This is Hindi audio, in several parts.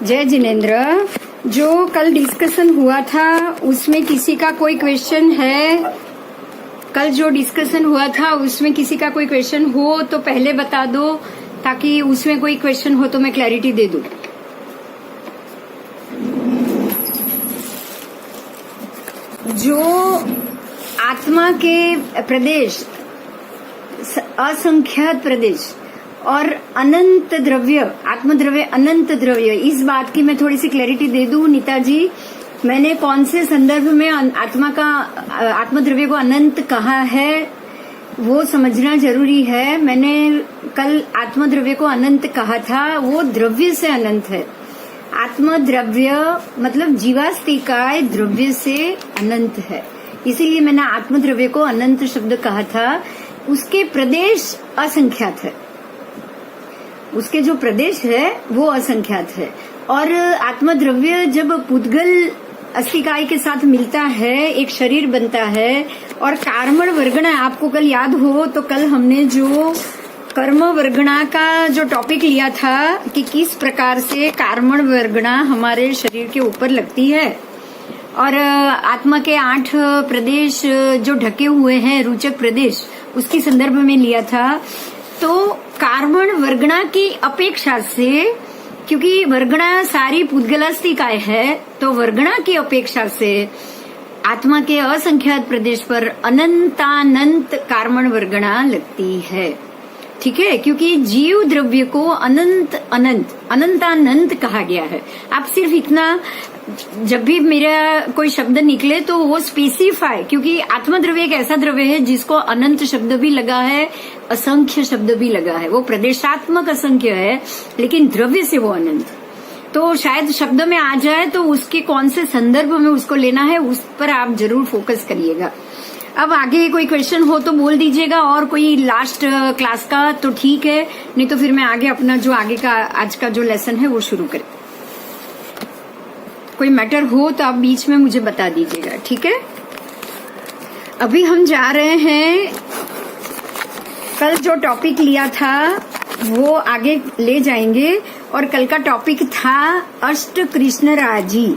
जय जिनेन्द्र। जो कल डिस्कशन हुआ था उसमें किसी का कोई क्वेश्चन है? कल जो डिस्कशन हुआ था उसमें किसी का कोई क्वेश्चन हो तो पहले बता दो, ताकि उसमें कोई क्वेश्चन हो तो मैं क्लैरिटी दे दूं। जो आत्मा के प्रदेश, असंख्यात प्रदेश और अनंत द्रव्य, आत्मद्रव्य अनंत द्रव्य, इस बात की मैं थोड़ी सी क्लैरिटी दे दूं नीता जी। मैंने कौन से संदर्भ में आत्मद्रव्य को अनंत कहा है वो समझना जरूरी है। मैंने कल आत्मद्रव्य को अनंत कहा था, वो द्रव्य से अनंत है। आत्मद्रव्य मतलब जीवास्तिकाय द्रव्य से अनंत है, इसीलिए मैंने आत्मद्रव्य को अनंत शब्द कहा था। उसके प्रदेश असंख्यात है, उसके जो प्रदेश है वो असंख्यात है। और आत्मद्रव्य जब पुद्गल अस्तिकाय के साथ मिलता है, एक शरीर बनता है। और कार्मण वर्गणा, आपको कल याद हो तो कल हमने जो कर्म वर्गणा का जो टॉपिक लिया था कि किस प्रकार से कार्मण वर्गणा हमारे शरीर के ऊपर लगती है, और आत्मा के 8 प्रदेश जो ढके हुए हैं, रुचक प्रदेश, उसकी संदर्भ में लिया था। तो कार्मण वर्गणा की अपेक्षा से, क्योंकि वर्गणा सारी पुद्गलास्तिकाय है, तो वर्गणा की अपेक्षा से आत्मा के असंख्यात प्रदेश पर अनंतानंत कार्मण वर्गणा लगती है। ठीक है, क्योंकि जीव द्रव्य को अनंत अनंत अनंतानंत कहा गया है। आप सिर्फ इतना, जब भी मेरा कोई शब्द निकले तो वो स्पेसिफाई, क्योंकि आत्मद्रव्य एक ऐसा द्रव्य है जिसको अनंत शब्द भी लगा है, असंख्य शब्द भी लगा है। वो प्रदेशात्मक असंख्य है, लेकिन द्रव्य से वो अनंत। तो शायद शब्द में आ जाए तो उसके कौन से संदर्भ में उसको लेना है, उस पर आप जरूर फोकस करिएगा। अब आगे कोई क्वेश्चन हो तो बोल दीजिएगा, और कोई लास्ट क्लास का तो ठीक है, नहीं तो फिर मैं आगे अपना जो आगे का आज का जो लेसन है वो शुरू करें। कोई मैटर हो तो आप बीच में मुझे बता दीजिएगा, ठीक है। अभी हम जा रहे हैं, कल जो टॉपिक लिया था वो आगे ले जाएंगे, और कल का टॉपिक था अष्ट कृष्ण राजी।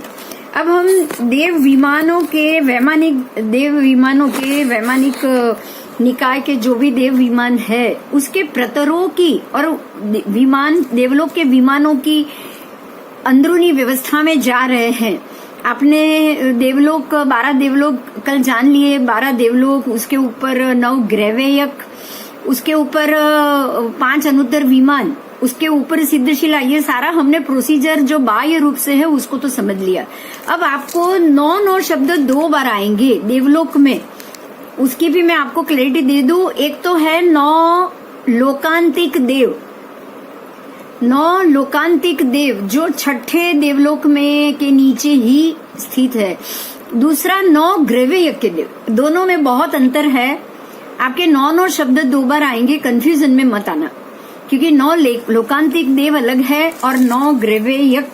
अब हम देव विमानों के वैमानिक निकाय के जो भी देव विमान है उसके प्रतरों की और विमान, देवलोक के विमानों की अंदरूनी व्यवस्था में जा रहे हैं। आपने देवलोक, 12 देवलोक कल जान लिए, 12 देवलोक, उसके ऊपर 9 ग्रैवेयक, उसके ऊपर 5 अनुत्तर विमान, उसके ऊपर सिद्धशिला, ये सारा हमने प्रोसीजर जो बाह्य रूप से है उसको तो समझ लिया। अब आपको 9 शब्द 2 बार आएंगे देवलोक में, उसकी भी मैं आपको क्लैरिटी दे दूं। एक तो है 9 लोकांतिक देव, 9 लोकांतिक देव जो 6ठे देवलोक में के नीचे ही स्थित है। दूसरा 9 ग्रैवेयक के देव, दोनों में बहुत अंतर है। आपके 9 शब्द 2 बार आएंगे, कंफ्यूजन में मत आना, क्योंकि 9 लोकांतिक देव अलग है और 9 ग्रैवेयक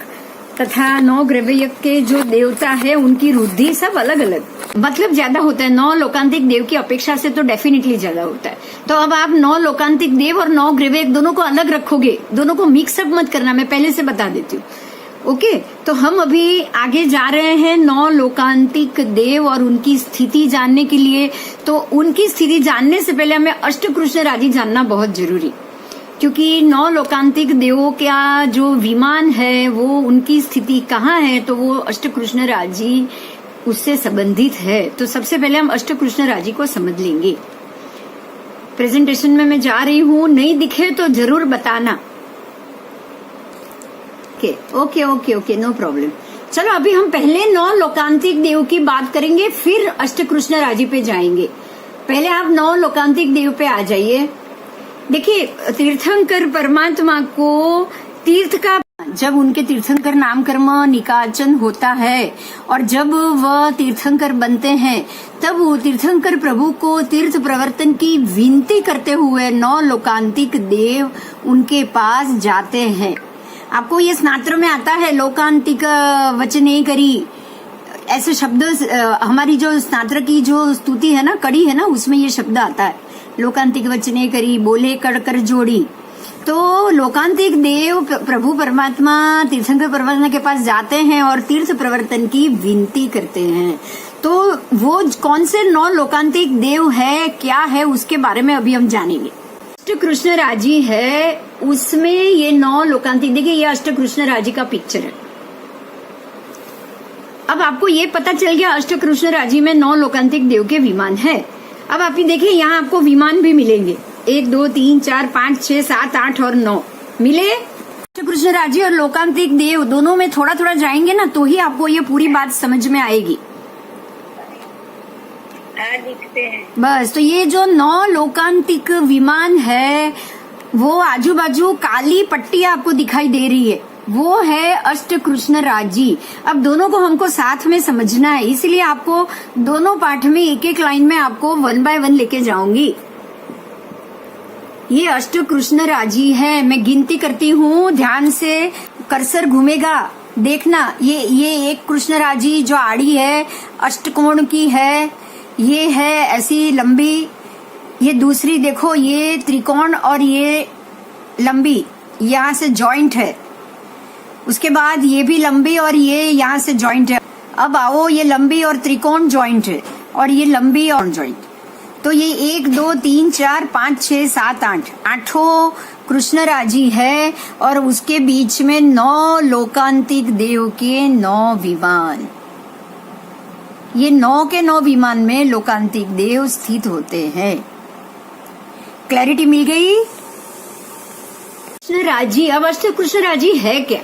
तथा 9 ग्रैवेयक के जो देवता है उनकी रुद्धि सब अलग अलग, मतलब ज्यादा होता है। 9 लोकांतिक देव की अपेक्षा से तो डेफिनेटली ज्यादा होता है। तो अब आप 9 लोकांतिक देव और 9 ग्रैवेयक दोनों को अलग रखोगे, दोनों को मिक्सअप मत करना, मैं पहले से बता देती हूँ। ओके, तो हम अभी आगे जा रहे हैं 9 लोकांतिक देव और उनकी स्थिति जानने के लिए। तो उनकी स्थिति जानने से पहले हमें अष्टकृष्ण राजी जानना बहुत जरूरी, क्योंकि 9 लोकांतिक देवों का जो विमान है वो उनकी स्थिति कहाँ है, तो वो अष्टकृष्ण राजी उससे संबंधित है। तो सबसे पहले हम अष्टकृष्ण राजी को समझ लेंगे। प्रेजेंटेशन में मैं जा रही हूँ, नहीं दिखे तो जरूर बताना। Okay, no problem. चलो अभी हम पहले 9 लोकांतिक देव की बात करेंगे, फिर अष्टकृष्ण राजी पे जाएंगे। पहले आप 9 लोकांतिक देव पे आ जाइए। देखिए, तीर्थंकर परमात्मा को तीर्थ का, जब उनके तीर्थंकर नाम कर्म निकाचन होता है और जब वह तीर्थंकर बनते हैं, तब वो तीर्थंकर प्रभु को तीर्थ प्रवर्तन की विनती करते हुए 9 लोकांतिक देव उनके पास जाते हैं। आपको ये स्नात्र में आता है, लोकांतिक वचने करी, ऐसे शब्द हमारी जो स्नात्र की जो स्तुति है ना, कड़ी है ना, उसमें ये शब्द आता है, लोकांतिक वचने करी, बोले कर जोड़ी। तो लोकांतिक देव प्रभु परमात्मा तीर्थंकर परमात्मा के पास जाते हैं और तीर्थ प्रवर्तन की विनती करते हैं। तो वो कौन से 9 लोकांतिक देव है, क्या है, उसके बारे में अभी हम जानेंगे। अष्ट कृष्ण राजी है, उसमें ये 9 लोकांतिक, देखिए ये अष्ट कृष्ण राजी का पिक्चर है। अब आपको ये पता चल गया अष्ट कृष्ण राजी में 9 लोकांतिक देव के विमान है। अब आप देखिए यहाँ आपको विमान भी मिलेंगे, 1 2 3 4 5 6 7 8 और 9 मिले। अष्ट कृष्ण राजी और लोकांतिक देव दोनों में थोड़ा थोड़ा जाएंगे ना, तो ही आपको ये पूरी बात समझ में आएगी। दिखते हैं बस, तो ये जो 9 लोकांतिक विमान है, वो आजू बाजू काली पट्टी आपको दिखाई दे रही है, वो है अष्ट कृष्ण राजी। अब दोनों को हमको साथ में समझना है, इसलिए आपको दोनों पाठ में एक एक लाइन में आपको 1 बाय 1 लेके जाऊंगी। ये अष्ट कृष्ण राजी है, मैं गिनती करती हूँ, ध्यान से कर्सर घूमेगा, देखना। ये एक कृष्ण राजी जो आड़ी है, अष्टकोण की है, ये है ऐसी लंबी। ये दूसरी देखो, ये त्रिकोण और ये लंबी, यहाँ से जॉइंट है। उसके बाद ये भी लंबी और ये यहाँ से जॉइंट है। अब आओ, ये लंबी और त्रिकोण जॉइंट है और ये लंबी और जॉइंट। तो ये 1 2 3 4 5 6 7 8 8 कृष्ण राजी है और उसके बीच में 9 लोकांतिक देव के 9 विमान। ये 9 के 9 विमान में लोकांतिक देव स्थित होते हैं। क्लैरिटी मिल गई। कृष्ण राजी, अब अष्ट कृष्ण राजी है क्या?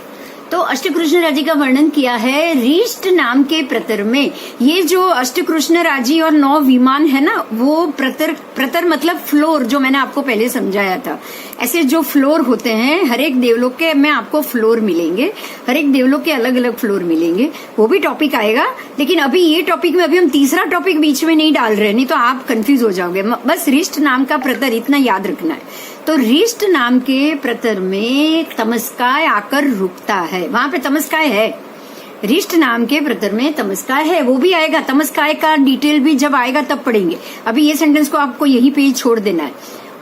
तो अष्ट कृष्ण राजी का वर्णन किया है रिष्ट नाम के प्रतर में। ये जो अष्ट कृष्ण राजी और 9 विमान है ना, वो प्रतर मतलब फ्लोर, जो मैंने आपको पहले समझाया था। ऐसे जो फ्लोर होते हैं, हर एक देवलोक के में आपको फ्लोर मिलेंगे, हर एक देवलोक के अलग अलग फ्लोर मिलेंगे, वो भी टॉपिक आएगा। लेकिन अभी ये टॉपिक में अभी हम तीसरा टॉपिक बीच में नहीं डाल रहे, नहीं तो आप कंफ्यूज हो जाओगे। बस रिष्ट नाम का प्रतर इतना याद रखना है। तो रिष्ट नाम के प्रतर में तमस्काय आकर रुकता है, वहां पे तमस्काय है। रिष्ट नाम के प्रतर में तमस्काय है, वो भी आएगा। तमस्काय का डिटेल भी जब आएगा तब पढ़ेंगे। अभी ये सेंटेंस को आपको यहीं पे ही छोड़ देना है।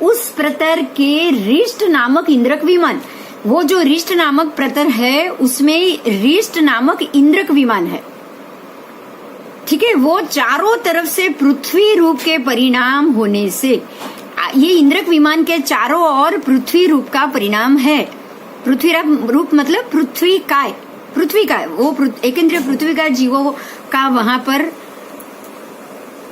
उस प्रतर के रिष्ट नामक इंद्रक विमान, वो जो रिष्ट नामक प्रतर है उसमें रिष्ट नामक इंद्रक विमान है, ठीक है। वो चारों तरफ से पृथ्वी रूप के परिणाम होने से, ये इंद्रक विमान के चारों ओर पृथ्वी रूप का परिणाम है। पृथ्वी रूप मतलब पृथ्वी काय, वो एकेंद्रीय पृथ्वी का जीवों का वहां पर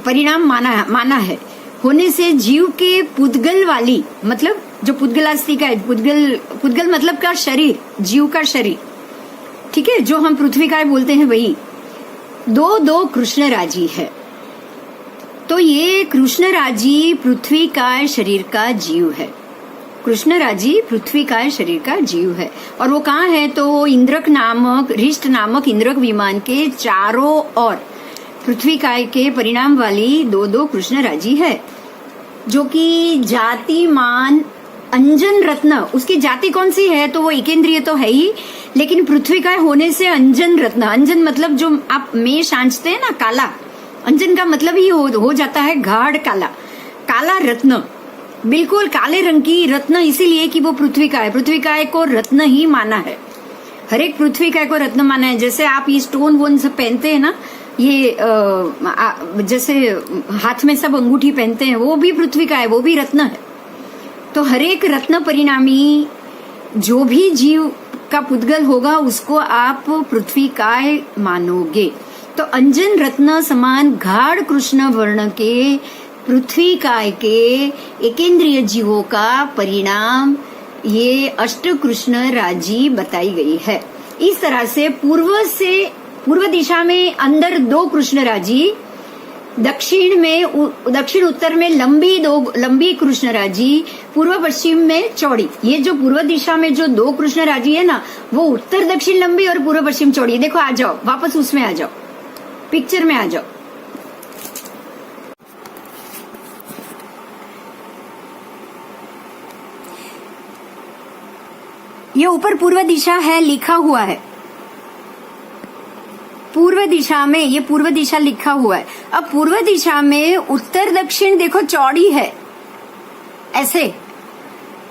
परिणाम माना है। होने से जीव के पुद्गल वाली, मतलब जो पुद्गलास्तिका है, पुद्गल मतलब का शरीर, जीव का शरीर, ठीक है, जो हम पृथ्वी काय बोलते हैं, वही 2 कृष्ण राजी है। तो ये कृष्ण राजी पृथ्वी काय शरीर का जीव है। कृष्ण राजी पृथ्वी काय शरीर का जीव है। और वो कहाँ है? तो इंद्रक नामक, रिष्ट नामक इंद्रक विमान के चारों ओर पृथ्वी काय के परिणाम वाली 2 कृष्ण राजी है, जो कि जातिमान अंजन रत्न, उसकी जाति कौन सी है? तो वो एकेंद्रीय तो है ही, लेकिन पृथ्वी काय होने से अंजन रत्न, अंजन मतलब जो आप मेष आंचते हैं ना, काला, अंजन का मतलब ही हो जाता है गाढ़ काला, काला रत्न, बिल्कुल काले रंग की रत्न, इसीलिए कि वो पृथ्वी का है। पृथ्वी काय को रत्न ही माना है, हर एक पृथ्वी काय को रत्न माना है। जैसे आप ये स्टोन वोन सब पहनते हैं ना, ये जैसे हाथ में सब अंगूठी पहनते हैं, वो भी पृथ्वी का है, वो भी रत्न है। तो हर एक रत्न परिणामी जो भी जीव का पुद्गल होगा उसको आप पृथ्वी काय मानोगे। तो अंजन रत्न समान गाढ़ कृष्ण वर्ण के पृथ्वी काय के एकेंद्रीय जीवों का परिणाम ये अष्ट कृष्ण राजी बताई गई है। इस तरह से पूर्व दिशा में अंदर 2 कृष्ण राजी, दक्षिण उत्तर में लंबी कृष्ण राजी, पूर्व पश्चिम में चौड़ी। ये जो पूर्व दिशा में जो 2 कृष्ण राजी है ना, वो उत्तर दक्षिण लंबी और पूर्व पश्चिम चौड़ी। देखो, आ जाओ वापस उसमें आ जाओ, पिक्चर में आ जाओ। ये ऊपर पूर्व दिशा है, लिखा हुआ है पूर्व दिशा में, ये पूर्व दिशा लिखा हुआ है। अब पूर्व दिशा में उत्तर दक्षिण देखो चौड़ी है, ऐसे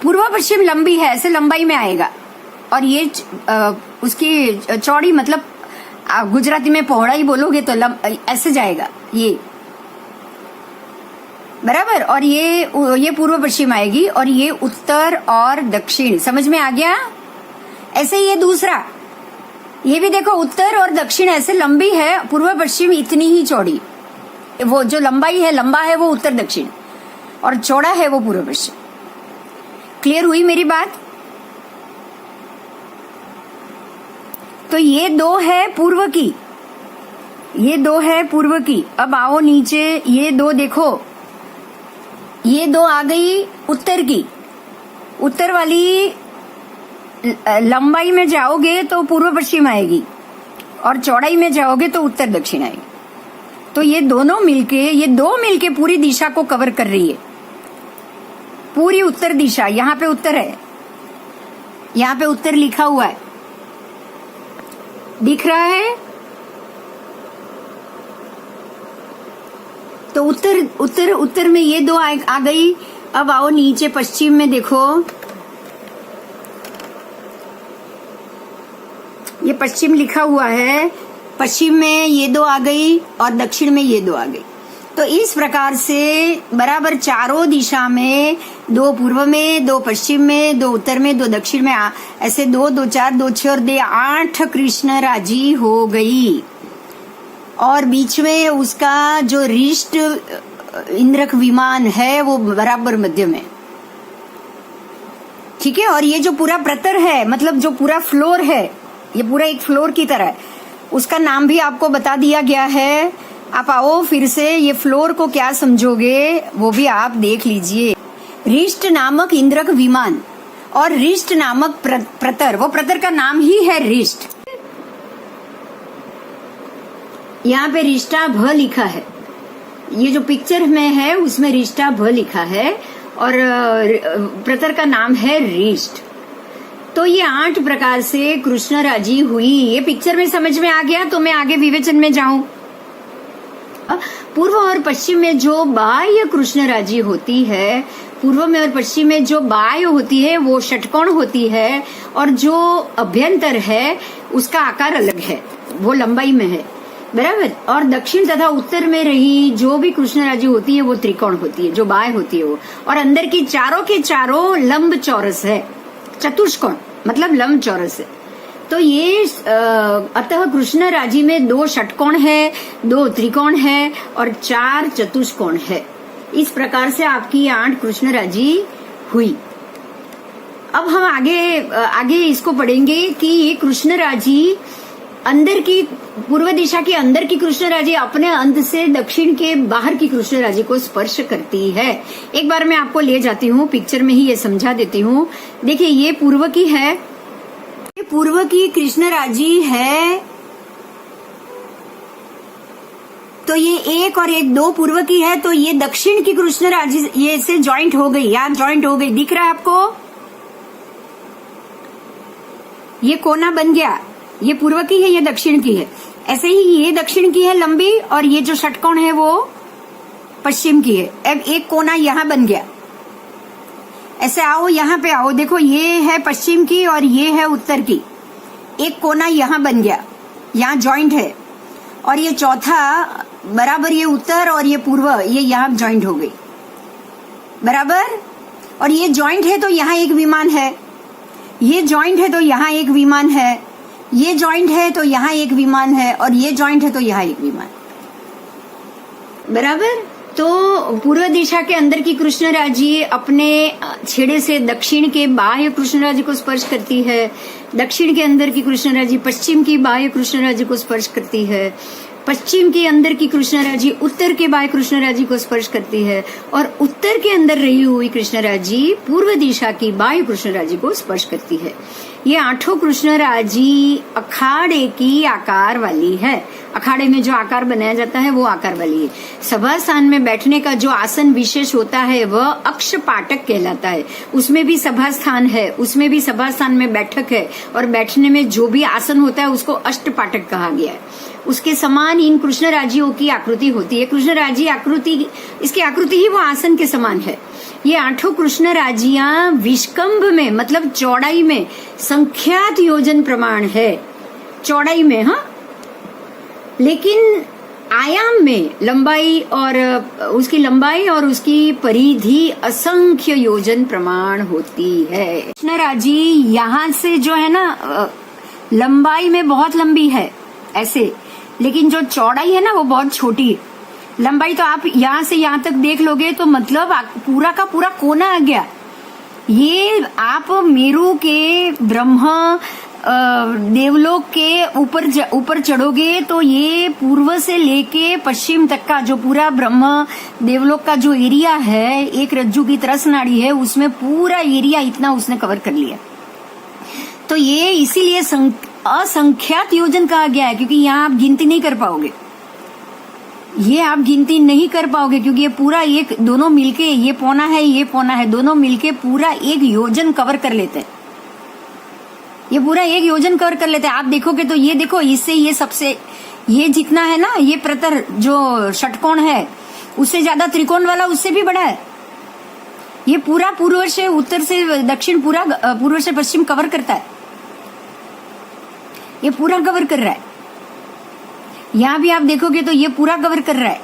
पूर्व पश्चिम लंबी है, ऐसे लंबाई में आएगा, और ये उसकी चौड़ी, मतलब गुजराती में पौड़ाई बोलोगे तो ऐसे जाएगा ये, बराबर। और ये पूर्व पश्चिम आएगी, और ये उत्तर और दक्षिण, समझ में आ गया। ऐसे ये दूसरा, ये भी देखो उत्तर और दक्षिण ऐसे लंबी है, पूर्व पश्चिम इतनी ही चौड़ी, वो जो लंबाई है, लंबा है वो उत्तर दक्षिण, और चौड़ा है वो पूर्व पश्चिम। क्लियर हुई मेरी बात। तो ये दो है पूर्व की, ये दो है पूर्व की। अब आओ नीचे, ये दो देखो, ये दो आ गई उत्तर की। उत्तर वाली लंबाई में जाओगे तो पूर्व पश्चिम आएगी, और चौड़ाई में जाओगे तो उत्तर दक्षिण आएगी। तो ये दोनों मिलके, ये दो मिलके पूरी दिशा को कवर कर रही है, पूरी उत्तर दिशा। यहाँ पे उत्तर है, यहाँ पे उत्तर लिखा हुआ है, दिख रहा है। तो उत्तर में ये दो आ गई। अब आओ नीचे पश्चिम में देखो, ये पश्चिम लिखा हुआ है, पश्चिम में ये दो आ गई और दक्षिण में ये दो आ गई। तो इस प्रकार से बराबर चारों दिशा में, दो पूर्व में, दो पश्चिम में, दो उत्तर में, दो दक्षिण में, ऐसे 2, 2, 4, 2, 6 और 8 कृष्ण राजी हो गई। और बीच में उसका जो रिष्ट इंद्रक विमान है वो बराबर मध्य में, ठीक है। और ये जो पूरा प्रतर है, मतलब जो पूरा फ्लोर है, ये पूरा एक फ्लोर की तरह है, उसका नाम भी आपको बता दिया गया है। आप आओ फिर से, ये फ्लोर को क्या समझोगे वो भी आप देख लीजिए। रिष्ट नामक इंद्रक विमान और रिष्ट नामक प्रतर, वो प्रतर का नाम ही है रिष्ट। यहाँ पे रिष्टा भ लिखा है, ये जो पिक्चर में है उसमें रिष्टा भ लिखा है, और प्रतर का नाम है रिष्ट। तो ये 8 प्रकार से कृष्ण राजी हुई। ये पिक्चर में समझ में आ गया, तो मैं आगे विवेचन में जाऊं। पूर्व और पश्चिम में जो बाह्य कृष्ण राजी होती है, पूर्व में और पश्चिम में जो बाह्य होती है वो षटकोण होती है, और जो अभ्यंतर है उसका आकार अलग है, वो लंबाई में है, बराबर। और दक्षिण तथा उत्तर में रही जो भी कृष्ण राजी होती है वो त्रिकोण होती है, जो बाह्य होती है वो। और अंदर की चारों के चारों लंब चौरस है, चतुष्कोण मतलब लंब चौरस है। तो ये अतः कृष्ण राजी में 2 षटकोण है, 2 त्रिकोण है और 4 चतुष्कोण है। इस प्रकार से आपकी 8 कृष्ण राजी हुई। अब हम आगे इसको पढ़ेंगे कि ये कृष्ण राजी अंदर की, पूर्व दिशा की अंदर की कृष्ण राजी अपने अंत से दक्षिण के बाहर की कृष्ण राजी को स्पर्श करती है। एक बार मैं आपको ले जाती हूँ, पिक्चर में ही ये समझा देती हूँ। देखिए ये पूर्व की है, ये पूर्व की कृष्ण राजी है, तो ये 1 और 1 2 पूर्व की है। तो ये दक्षिण की कृष्ण राजी ये से ज्वाइंट हो गई, यहाँ ज्वाइंट हो गई, दिख रहा है आपको, ये कोना बन गया। ये पूर्व की है, ये दक्षिण की है। ऐसे ही ये दक्षिण की है लंबी, और ये जो षटकोण है वो पश्चिम की है। अब एक कोना यहाँ बन गया। ऐसे आओ, यहाँ पे आओ, देखो ये है पश्चिम की और ये है उत्तर की। एक कोना यहाँ बन गया, यहाँ जॉइंट है। और ये चौथा बराबर, ये उत्तर और ये पूर्व, ये यहाँ जॉइंट हो गई, बराबर। और ये जॉइंट है तो यहाँ एक विमान है, ये जॉइंट है तो यहाँ एक विमान है, ये जॉइंट है तो यहाँ एक विमान है, और ये जॉइंट है तो यहाँ एक विमान, बराबर। तो पूर्व दिशा के अंदर की कृष्ण राजी अपने छेड़े से दक्षिण के बाह्य कृष्ण राजी को स्पर्श करती है, दक्षिण के अंदर की कृष्ण राजी पश्चिम की बाह्य कृष्ण राजी को स्पर्श करती है, पश्चिम के अंदर की कृष्ण राजी उत्तर के बाह्य कृष्ण राजी को स्पर्श करती है, और उत्तर के अंदर रही हुई कृष्ण राजी पूर्व दिशा की बाह्य कृष्ण राजी को स्पर्श करती है। ये 8 कृष्ण राजी अखाड़े की आकार वाली है। अखाड़े में जो आकार बनाया जाता है वो आकार वाली है। सभा स्थान में बैठने का जो आसन विशेष होता है वह अक्ष पाटक कहलाता है। उसमें भी सभा स्थान है, उसमें भी सभा स्थान में बैठक है, और बैठने में जो भी आसन होता है उसको अष्ट पाटक कहा गया है। उसके समान इन कृष्ण राजियों की आकृति होती है। कृष्ण राजी आकृति, इसकी आकृति ही वो आसन के समान है। ये 8 कृष्ण राज्यां विष्कंभ में मतलब चौड़ाई में संख्यात योजन प्रमाण है, चौड़ाई में, हाँ, लेकिन आयाम में लंबाई और उसकी परिधि असंख्य योजन प्रमाण होती है। कृष्ण राज्य यहाँ से जो है ना लंबाई में बहुत लंबी है ऐसे, लेकिन जो चौड़ाई है ना वो बहुत छोटी है। लंबाई तो आप यहाँ से यहाँ तक देख लोगे तो मतलब पूरा का पूरा कोना आ गया। ये आप मेरू के ब्रह्मा देवलोक के ऊपर चढ़ोगे तो ये पूर्व से लेके पश्चिम तक का जो पूरा ब्रह्म देवलोक का जो एरिया है, एक रज्जू की तरस नाड़ी है, उसमें पूरा एरिया इतना उसने कवर कर लिया। तो ये इसीलिए असंख्यात योजन कहा गया है, क्योंकि यहाँ आप गिनती नहीं कर पाओगे, ये आप गिनती नहीं कर पाओगे, क्योंकि ये पूरा एक दोनों मिलके ये पौना है, ये पौना है, दोनों मिलके पूरा एक योजन कवर कर लेते हैं। ये पूरा एक योजन कवर कर लेते हैं। आप देखोगे तो ये देखो, इससे ये सबसे ये जितना है ना, ये प्रतर जो षटकोण है उससे ज्यादा त्रिकोण वाला उससे भी बड़ा है। ये पूरा पूर्व से उत्तर से दक्षिण, पूरा पूर्व से पश्चिम कवर करता है, ये पूरा कवर कर रहा है। यहां भी आप देखोगे तो ये पूरा कवर कर रहा है।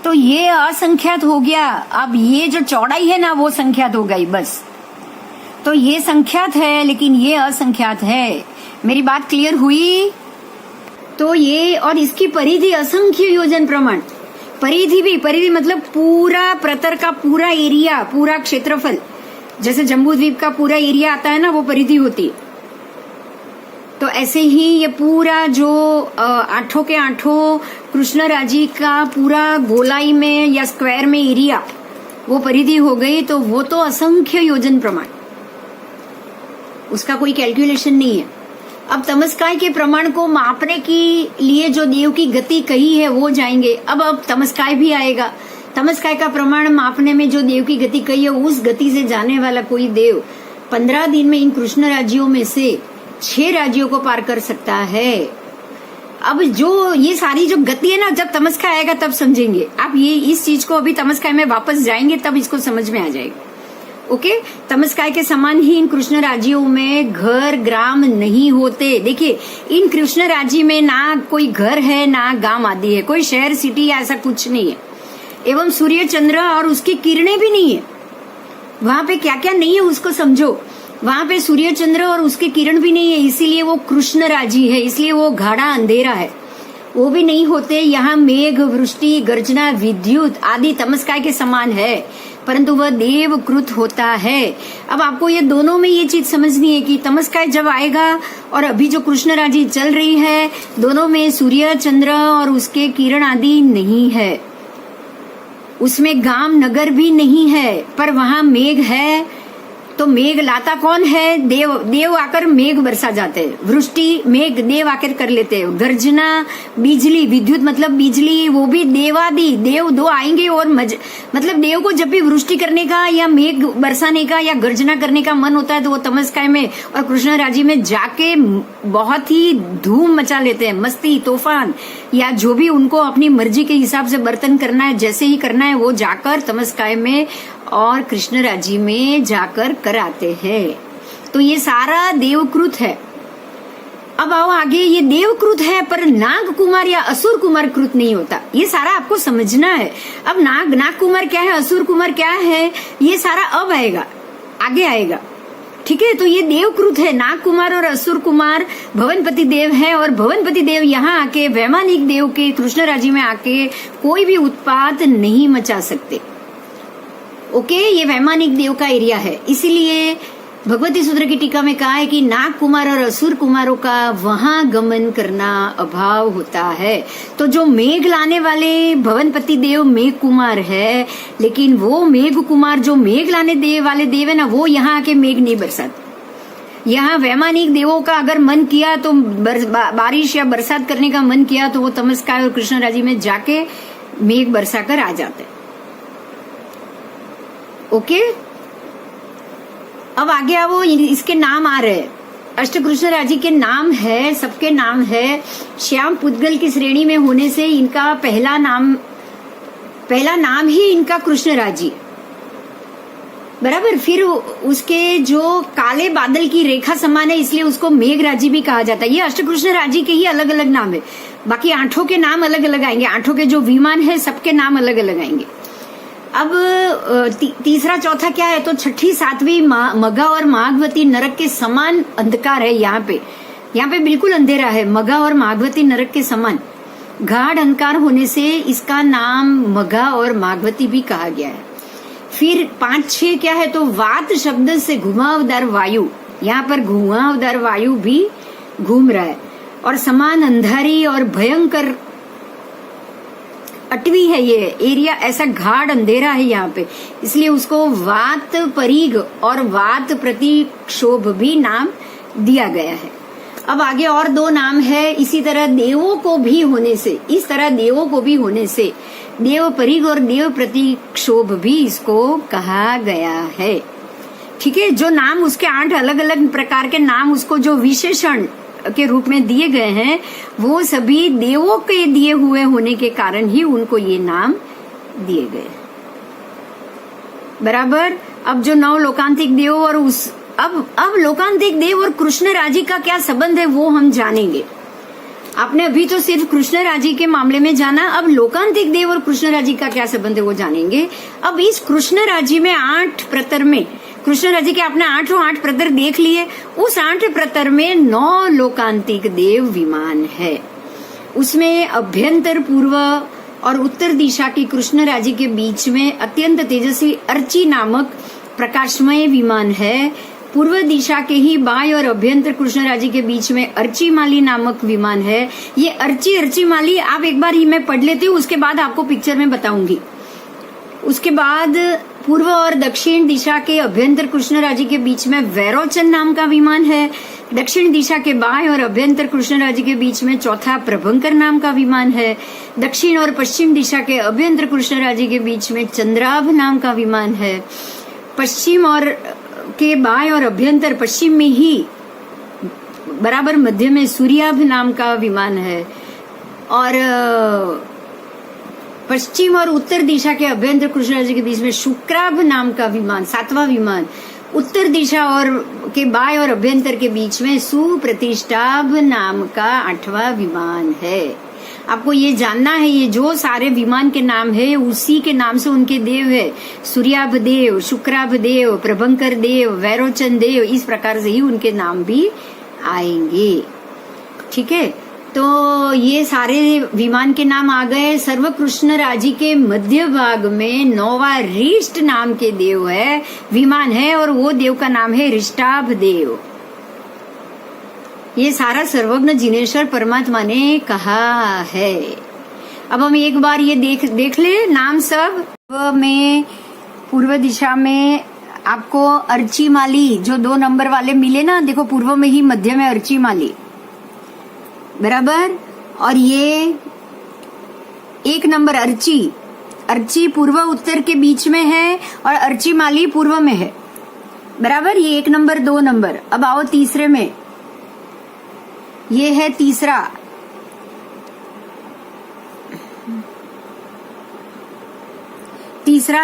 तो ये असंख्यात हो गया। अब ये जो चौड़ाई है ना वो संख्यात हो गई बस। तो ये संख्यात है लेकिन ये असंख्यात है। मेरी बात क्लियर हुई? तो ये और इसकी परिधि असंख्य योजन प्रमाण। परिधि मतलब पूरा प्रतर का पूरा एरिया, पूरा क्षेत्रफल, जैसे जम्बू द्वीप का पूरा एरिया आता है ना, वो परिधि होती है। तो ऐसे ही ये पूरा जो 8 के 8 कृष्ण राज्य का पूरा गोलाई में या स्क्वायर में एरिया वो परिधि हो गई। तो वो तो असंख्य योजन प्रमाण, उसका कोई कैलकुलेशन नहीं है। अब तमस्काय के प्रमाण को मापने के लिए जो देव की गति कही है वो जाएंगे। अब तमस्काय भी आएगा। तमस्काय का प्रमाण मापने में जो देव की गति कही है उस गति से जाने वाला कोई देव 15 दिन में इन कृष्ण राज्यों में से 6 राज्यों को पार कर सकता है। अब जो ये सारी जो गति है ना, जब तमस्काय आएगा तब समझेंगे आप। ये इस चीज को अभी तमस्काय में वापस जाएंगे तब इसको समझ में आ जाएगा। ओके, तमस्काय के समान ही इन कृष्ण राज्यों में घर ग्राम नहीं होते। देखिए, इन कृष्ण राज्य में ना कोई घर है ना गांव आदि है, कोई शहर सिटी ऐसा कुछ नहीं है। एवं सूर्य चंद्र और उसकी किरणें भी नहीं है। वहां पे क्या क्या नहीं है उसको समझो। वहां पे सूर्य चंद्र और उसके किरण भी नहीं है, इसीलिए वो कृष्ण राज्य है, इसलिए वो गाढ़ा अंधेरा है, वो भी नहीं होते। यहाँ मेघ वृष्टि गर्जना विद्युत आदि तमस्काय के समान है, परंतु वह देवकृत होता है। अब आपको ये दोनों में ये चीज समझनी है कि तमस्काय जब आएगा और अभी जो कृष्ण राज्य चल रही है, दोनों में सूर्य चंद्र और उसके किरण आदि नहीं है, उसमें गांव नगर भी नहीं है, पर वहां मेघ है। तो मेघ लाता कौन है? देव आकर मेघ बरसा जाते हैं। वृष्टि मेघ देव आकर कर लेते हैं। गर्जना बिजली, विद्युत मतलब बिजली, वो भी देवादि देव दो आएंगे। और मतलब देव को जब भी वृष्टि करने का या मेघ बरसाने का या गर्जना करने का मन होता है तो वो तमस्काय में और कृष्ण राज्य में जाके बहुत ही धूम मचा लेते हैं, मस्ती तूफान या जो भी उनको अपनी मर्जी के हिसाब से बर्तन करना है, जैसे ही करना है वो जाकर तमस्काय में और कृष्ण राज्य में जाकर कराते हैं। तो ये सारा देवकृत है। अब आओ आगे, ये देवकृत है पर नाग कुमार या असुर कुमार कृत नहीं होता। ये सारा आपको समझना है। अब नाग कुमार क्या है, असुर कुमार क्या है, ये सारा अब आएगा, आगे आएगा। ठीक है, तो ये देवकृत है। नाग कुमार और असुर कुमार भवनपति देव है, और भवनपति देव यहाँ आके वैमानिक देव के कृष्ण राज्य में आके कोई भी उत्पात नहीं मचा सकते। ओके, ये वैमानिक देव का एरिया है। इसीलिए भगवती सूत्र की टीका में कहा है कि नाग कुमार और असुर कुमारों का वहां गमन करना अभाव होता है। तो जो मेघ लाने वाले भवनपति देव मेघ कुमार है, लेकिन वो मेघ कुमार जो मेघ लाने वाले देव है ना, वो यहाँ आके मेघ नहीं बरसाते। यहाँ वैमानिक देवों का अगर मन किया तो बारिश या बरसात करने का मन किया तो वो तमस्काय और कृष्ण राज्य में जाके मेघ बरसा कर आ जाते। ओके, अब आगे आओ, इसके नाम आ रहे हैं। अष्टकृष्ण राज्य के नाम है, सबके नाम है। श्याम पुद्गल की श्रेणी में होने से इनका पहला पहला नाम ही इनका कृष्णराजी, बराबर। फिर उसके जो काले बादल की रेखा समान है इसलिए उसको मेघराजी भी कहा जाता है। ये अष्टकृष्ण राजी के ही अलग अलग नाम है, बाकी आठों के नाम अलग अलग आएंगे, आठों के जो विमान है सबके नाम अलग अलग आएंगे। अब तीसरा चौथा क्या है, तो छठी सातवीं मगा और माघवती नरक के समान अंधकार है। यहाँ पे बिल्कुल अंधेरा है, मगा और माघवती नरक के समान गाढ़ अंधकार होने से इसका नाम मगा और माघवती भी कहा गया है। फिर 5, 6 क्या है, तो वात शब्द से घुमावदार वायु, यहाँ पर घुमावदार वायु भी घूम रहा है, और समान अंधारी और भयंकर अटवी है ये एरिया, ऐसा गाढ़ अंधेरा है यहाँ पे, इसलिए उसको वात परिघ और वात प्रतिक्षोभ भी नाम दिया गया है। अब आगे और 2 नाम है इसी तरह देवों को भी होने से, इस तरह देवों को भी होने से देव परिघ और देव प्रतिक्षोभ भी इसको कहा गया है। ठीक है, जो नाम उसके 8 अलग अलग प्रकार के नाम उसको जो विशेषण के रूप में दिए गए हैं वो सभी देवों के दिए हुए होने के कारण ही उनको ये नाम दिए गए, बराबर। अब जो 9 लोकांतिक देव और अब लोकांतिक देव और कृष्ण राजी का क्या संबंध है वो हम जानेंगे। आपने अभी तो सिर्फ कृष्ण राजी के मामले में जाना, अब लोकांतिक देव और कृष्ण राजी का क्या संबंध है वो जानेंगे। अब इस कृष्ण राजी में 8 प्रतर में, कृष्ण राजी के आपने 8 प्रतर देख लिए, उस 8 प्रतर में 9 लोकांतिक देव विमान है। उसमें अभ्यंतर पूर्व और उत्तर दिशा की कृष्ण राजी के बीच में अत्यंत तेजस्वी अर्ची नामक प्रकाशमय विमान है। पूर्व दिशा के ही बाय और अभ्यंतर कृष्ण राजी के बीच में अर्ची माली नामक विमान है। ये अर्ची माली आप एक बार ही मैं पढ़ लेती हूँ, उसके बाद आपको पिक्चर में बताऊंगी। उसके बाद पूर्व और दक्षिण दिशा के अभ्यंतर कृष्ण राजी के बीच में वैरोचन नाम का विमान है। दक्षिण दिशा के बाय और अभ्यंतर कृष्ण राजी के बीच में चौथा प्रभंकर नाम का विमान है। दक्षिण और पश्चिम दिशा के अभ्यंतर कृष्ण राजी के बीच में चंद्राभ नाम का विमान है। पश्चिम और के बाय और अभ्यंतर पश्चिम में ही बराबर मध्य में सूर्याभ नाम का विमान है। और पश्चिम और उत्तर दिशा के अभ्यंतर कृष्ण राजी के बीच में शुक्राभ नाम का विमान, 7वां विमान। उत्तर दिशा और के बाय और अभ्यंतर के बीच में सुप्रतिष्ठाभ नाम का 8वां विमान है। आपको ये जानना है, ये जो सारे विमान के नाम है उसी के नाम से उनके देव है। सूर्याभ देव, शुक्राभ देव, प्रभंकर देव, वैरोचन देव, इस प्रकार से ही उनके नाम भी आएंगे। ठीक है, तो ये सारे विमान के नाम आ गए। सर्वकृष्ण राजी के मध्य भाग में 9वां रिष्ट नाम के देव है, विमान है, और वो देव का नाम है रिष्टाभ देव। ये सारा सर्वज्ञ जिनेश्वर परमात्मा ने कहा है। अब हम एक बार ये देख ले नाम सब में। पूर्व दिशा में आपको अर्ची माली जो 2 नंबर वाले मिले ना, देखो पूर्व में ही मध्य में अर्ची माली, बराबर। और ये 1 नंबर अर्ची पूर्व उत्तर के बीच में है और अर्ची माली पूर्व में है, बराबर। ये 1 नंबर 2 नंबर। अब आओ तीसरे में, ये है तीसरा,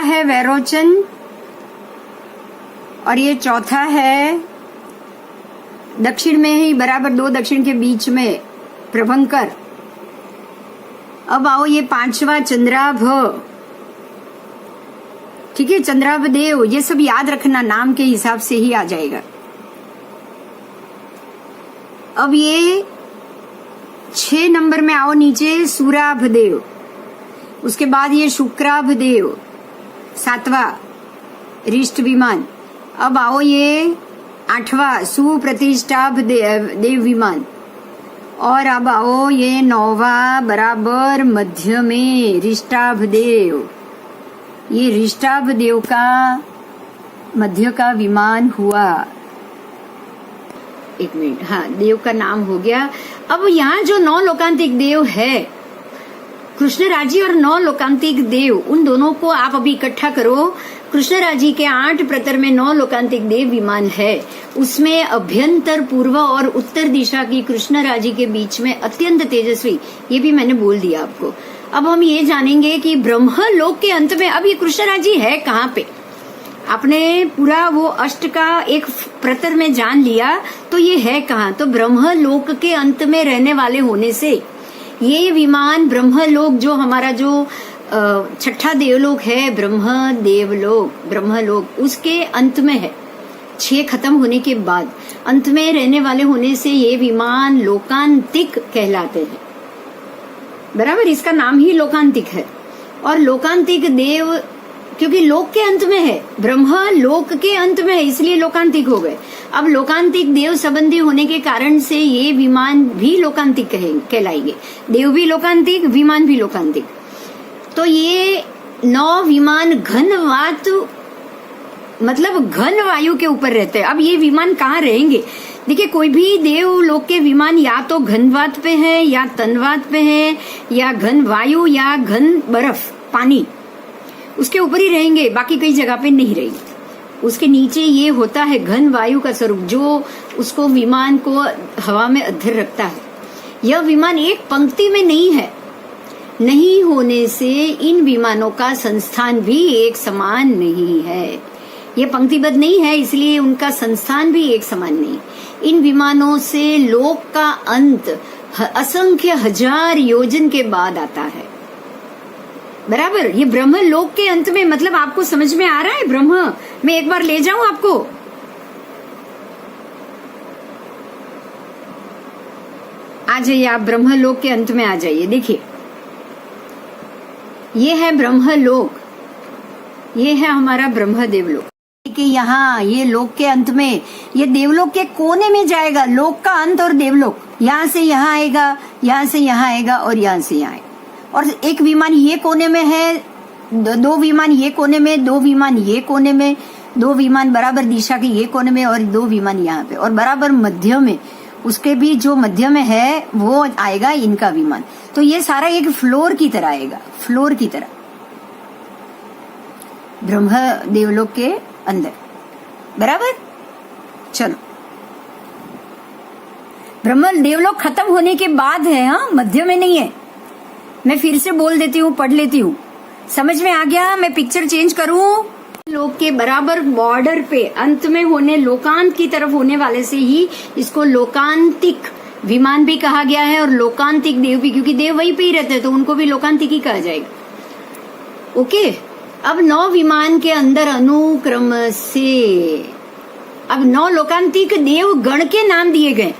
है वैरोचन, और ये चौथा है दक्षिण में ही बराबर 2 दक्षिण के बीच में प्रभंकर। अब आओ ये 5वां चंद्राभ, ठीक है, चंद्राभ देव। ये सब याद रखना, नाम के हिसाब से ही आ जाएगा। अब ये 6 नंबर में आओ नीचे, सूराभ देव। उसके बाद ये शुक्राभ देव, 7वां रिष्ट विमान। अब आओ ये 8वां सुप्रतिष्ठाभ देव विमान। और अब आओ ये 9वां बराबर मध्य में रिष्टाभ देव। ये रिष्टाभ देव का मध्य का विमान हुआ। 1 मिनट, हाँ, देव का नाम हो गया। अब यहाँ जो 9 लोकांतिक देव है, कृष्ण राजी और 9 लोकांतिक देव, उन दोनों को आप अभी इकट्ठा करो। कृष्ण राजी के 8 प्रतर में 9 लोकांतिक देव विमान है। उसमें अभ्यंतर पूर्व और उत्तर दिशा की कृष्ण राजी के बीच में अत्यंत तेजस्वी, ये भी मैंने बोल दिया आपको, अब हम ये जानेंगे कि ब्रह्मलोक के अंत में अब ये कृष्णराज जी है कहाँ पे। आपने पूरा वो अष्ट का एक प्रतर में जान लिया, तो ये है कहाँ? तो ब्रह्मलोक के अंत में रहने वाले होने से ये विमान ब्रह्मलोक, जो हमारा जो छठा देवलोक है ब्रह्मलोक उसके अंत में है। 6 खत्म होने के बाद अंत में रहने वाले होने से ये विमान लोकांतिक कहलाते हैं। बराबर, इसका नाम ही लोकांतिक है। और लोकांतिक देव, क्योंकि लोक के अंत में है, ब्रह्म लोक के अंत में है, इसलिए लोकांतिक हो गए। अब लोकांतिक देव संबंधी होने के कारण से ये विमान भी लोकांतिक कहलाएंगे। देव भी लोकांतिक, विमान भी लोकांतिक। तो ये 9 विमान घनवात, मतलब घन वायु के ऊपर रहते हैं। अब ये विमान कहाँ रहेंगे? देखिए, कोई भी देव लोक के विमान या तो घनवात पे है, या तनवात पे है, या घन वायु, या घन बर्फ पानी, उसके ऊपर ही रहेंगे, बाकी कई जगह पे नहीं रहेंगे। उसके नीचे ये होता है घन वायु का स्वरूप, जो उसको विमान को हवा में अधर रखता है। यह विमान एक पंक्ति में नहीं है, नहीं होने से इन विमानों का संस्थान भी एक समान नहीं है। ये पंक्तिबद्ध नहीं है, इसलिए उनका संस्थान भी एक समान नहीं। इन विमानों से लोक का अंत असंख्य हजार योजन के बाद आता है। बराबर, ये ब्रह्म लोक के अंत में, मतलब आपको समझ में आ रहा है ब्रह्म? मैं एक बार ले जाऊं आपको। आ जाइए, आप ब्रह्म लोक के अंत में आ जाइए। देखिए, ये है ब्रह्म लोक, ये है हमारा ब्रह्म देवलोक। कि यहाँ ये लोक के अंत में, ये देवलोक के कोने में जाएगा। लोक का अंत और देवलोक, यहाँ से यहाँ आएगा, यहाँ से यहाँ आएगा, और यहाँ से यहाँ आएगा। और एक विमान ये कोने में है, 2 विमान ये कोने में, 2 विमान ये कोने में, 2 विमान बराबर दिशा के ये कोने में, और 2 विमान यहाँ पे, और बराबर मध्य में, उसके भी जो मध्य में है वो आएगा इनका विमान। तो ये सारा एक फ्लोर की तरह आएगा, फ्लोर की तरह ब्रह्म देवलोक के अंदर। बराबर, चलो, ब्रह्म देवलोक खत्म होने के बाद है, हाँ, मध्य में नहीं है। मैं फिर से बोल देती हूँ, पढ़ लेती हूँ, समझ में आ गया? मैं पिक्चर चेंज करूँ? लोक के बराबर बॉर्डर पे अंत में होने, लोकांत की तरफ होने वाले से ही इसको लोकांतिक विमान भी कहा गया है, और लोकांतिक देव भी, क्योंकि देव वहीं पे ही रहते हैं तो उनको भी लोकांतिक ही कहा जाएगा। ओके, अब 9 विमान के अंदर अनुक्रम से अब 9 लोकांतिक देव गण के नाम दिए गए।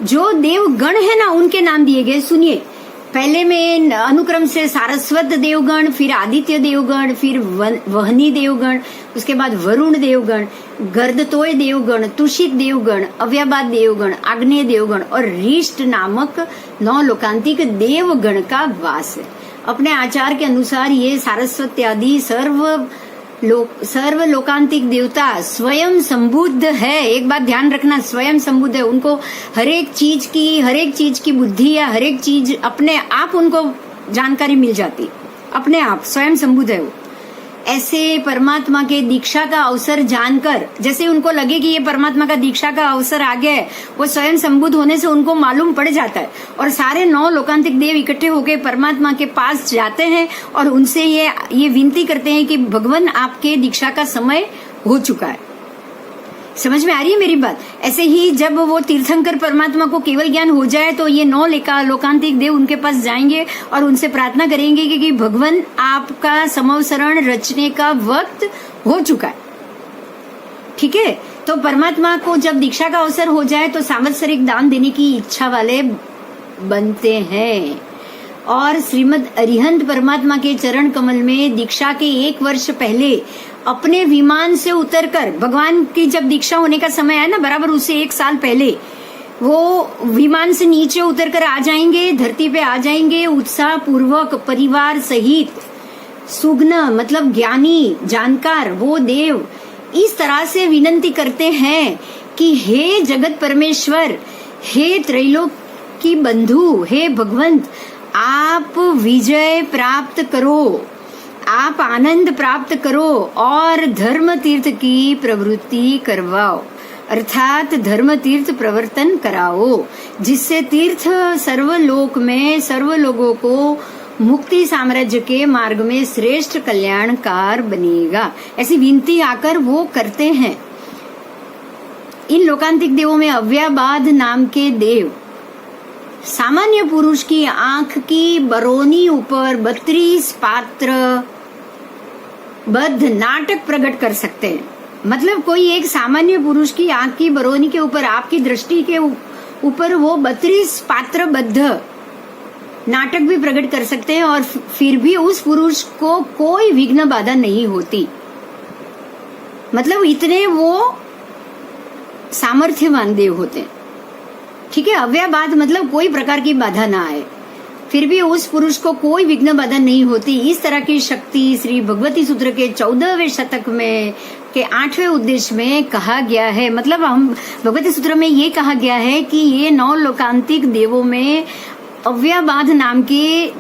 जो देव गण है ना, उनके नाम दिए गए। सुनिए, पहले में अनुक्रम से सारस्वत देवगण, फिर आदित्य देवगण, फिर वहनी देवगण, उसके बाद वरुण देवगण, गर्दतोय देवगण, तुषित देवगण, अव्याबाद देवगण, आग्नेय देवगण और रीष्ट नामक 9 लोकांतिक देवगण का वास है। अपने आचार के अनुसार ये सारस्वत आदि सर्व लोकांतिक देवता स्वयं संबुद्ध है। एक बात ध्यान रखना, स्वयं संबुद्ध है। उनको हर एक चीज की बुद्धि या हर एक चीज अपने आप उनको जानकारी मिल जाती, अपने आप स्वयं संबुद्ध है वो। ऐसे परमात्मा के दीक्षा का अवसर जानकर, जैसे उनको लगे कि ये परमात्मा का दीक्षा का अवसर आ गया है, वो स्वयं संबुद्ध होने से उनको मालूम पड़ जाता है, और सारे 9 लोकांतिक देव इकट्ठे होकर परमात्मा के पास जाते हैं और उनसे ये विनती करते हैं कि भगवान, आपके दीक्षा का समय हो चुका है। समझ में आ रही है मेरी बात? ऐसे ही जब वो तीर्थंकर परमात्मा को केवल ज्ञान हो जाए तो ये 9 लोकांतिक देव उनके पास जाएंगे और उनसे प्रार्थना करेंगे कि भगवान, आपका समवसरण रचने का वक्त हो चुका है। ठीक है, तो परमात्मा को जब दीक्षा का अवसर हो जाए तो सांवत्सरिक दान देने की इच्छा वाले बनते हैं, और श्रीमद अरिहंत परमात्मा के चरण कमल में दीक्षा के 1 वर्ष पहले अपने विमान से उतरकर, भगवान की जब दीक्षा होने का समय है ना, बराबर उससे 1 साल पहले वो विमान से नीचे उतरकर आ जाएंगे, धरती पे आ जाएंगे, उत्साह पूर्वक परिवार सहित। सुग्न मतलब ज्ञानी, जानकार वो देव इस तरह से विनंती करते हैं कि हे जगत परमेश्वर, हे त्रैलोक की बंधु, हे भगवंत, आप विजय प्राप्त करो, आप आनंद प्राप्त करो और धर्म तीर्थ की प्रवृत्ति करवाओ, अर्थात धर्म तीर्थ प्रवर्तन कराओ, जिससे तीर्थ सर्वलोक में सर्व लोगों को मुक्ति साम्राज्य के मार्ग में श्रेष्ठ कल्याणकार बनेगा, ऐसी विनती आकर वो करते हैं। इन लोकांतिक देवों में अव्याबाध नाम के देव सामान्य पुरुष की आंख की बरौनी ऊपर 32 पात्र बद्ध नाटक प्रकट कर सकते हैं। मतलब कोई एक सामान्य पुरुष की आंख की बरौनी के ऊपर, आपकी दृष्टि के ऊपर वो 32 पात्र बद्ध नाटक भी प्रकट कर सकते हैं, और फिर भी उस पुरुष को कोई विघ्न बाधा नहीं होती। मतलब इतने वो सामर्थ्यवान देव होते हैं। ठीक है, अव्याबाध मतलब कोई प्रकार की बाधा ना आए, फिर भी उस पुरुष को कोई विघ्न बाधा नहीं होती। इस तरह की शक्ति श्री भगवती सूत्र के 14वें शतक में के 8वें उद्देश्य में कहा गया है। मतलब हम भगवती सूत्र में ये कहा गया है कि ये 9 लोकांतिक देवों में अव्याबाध नाम के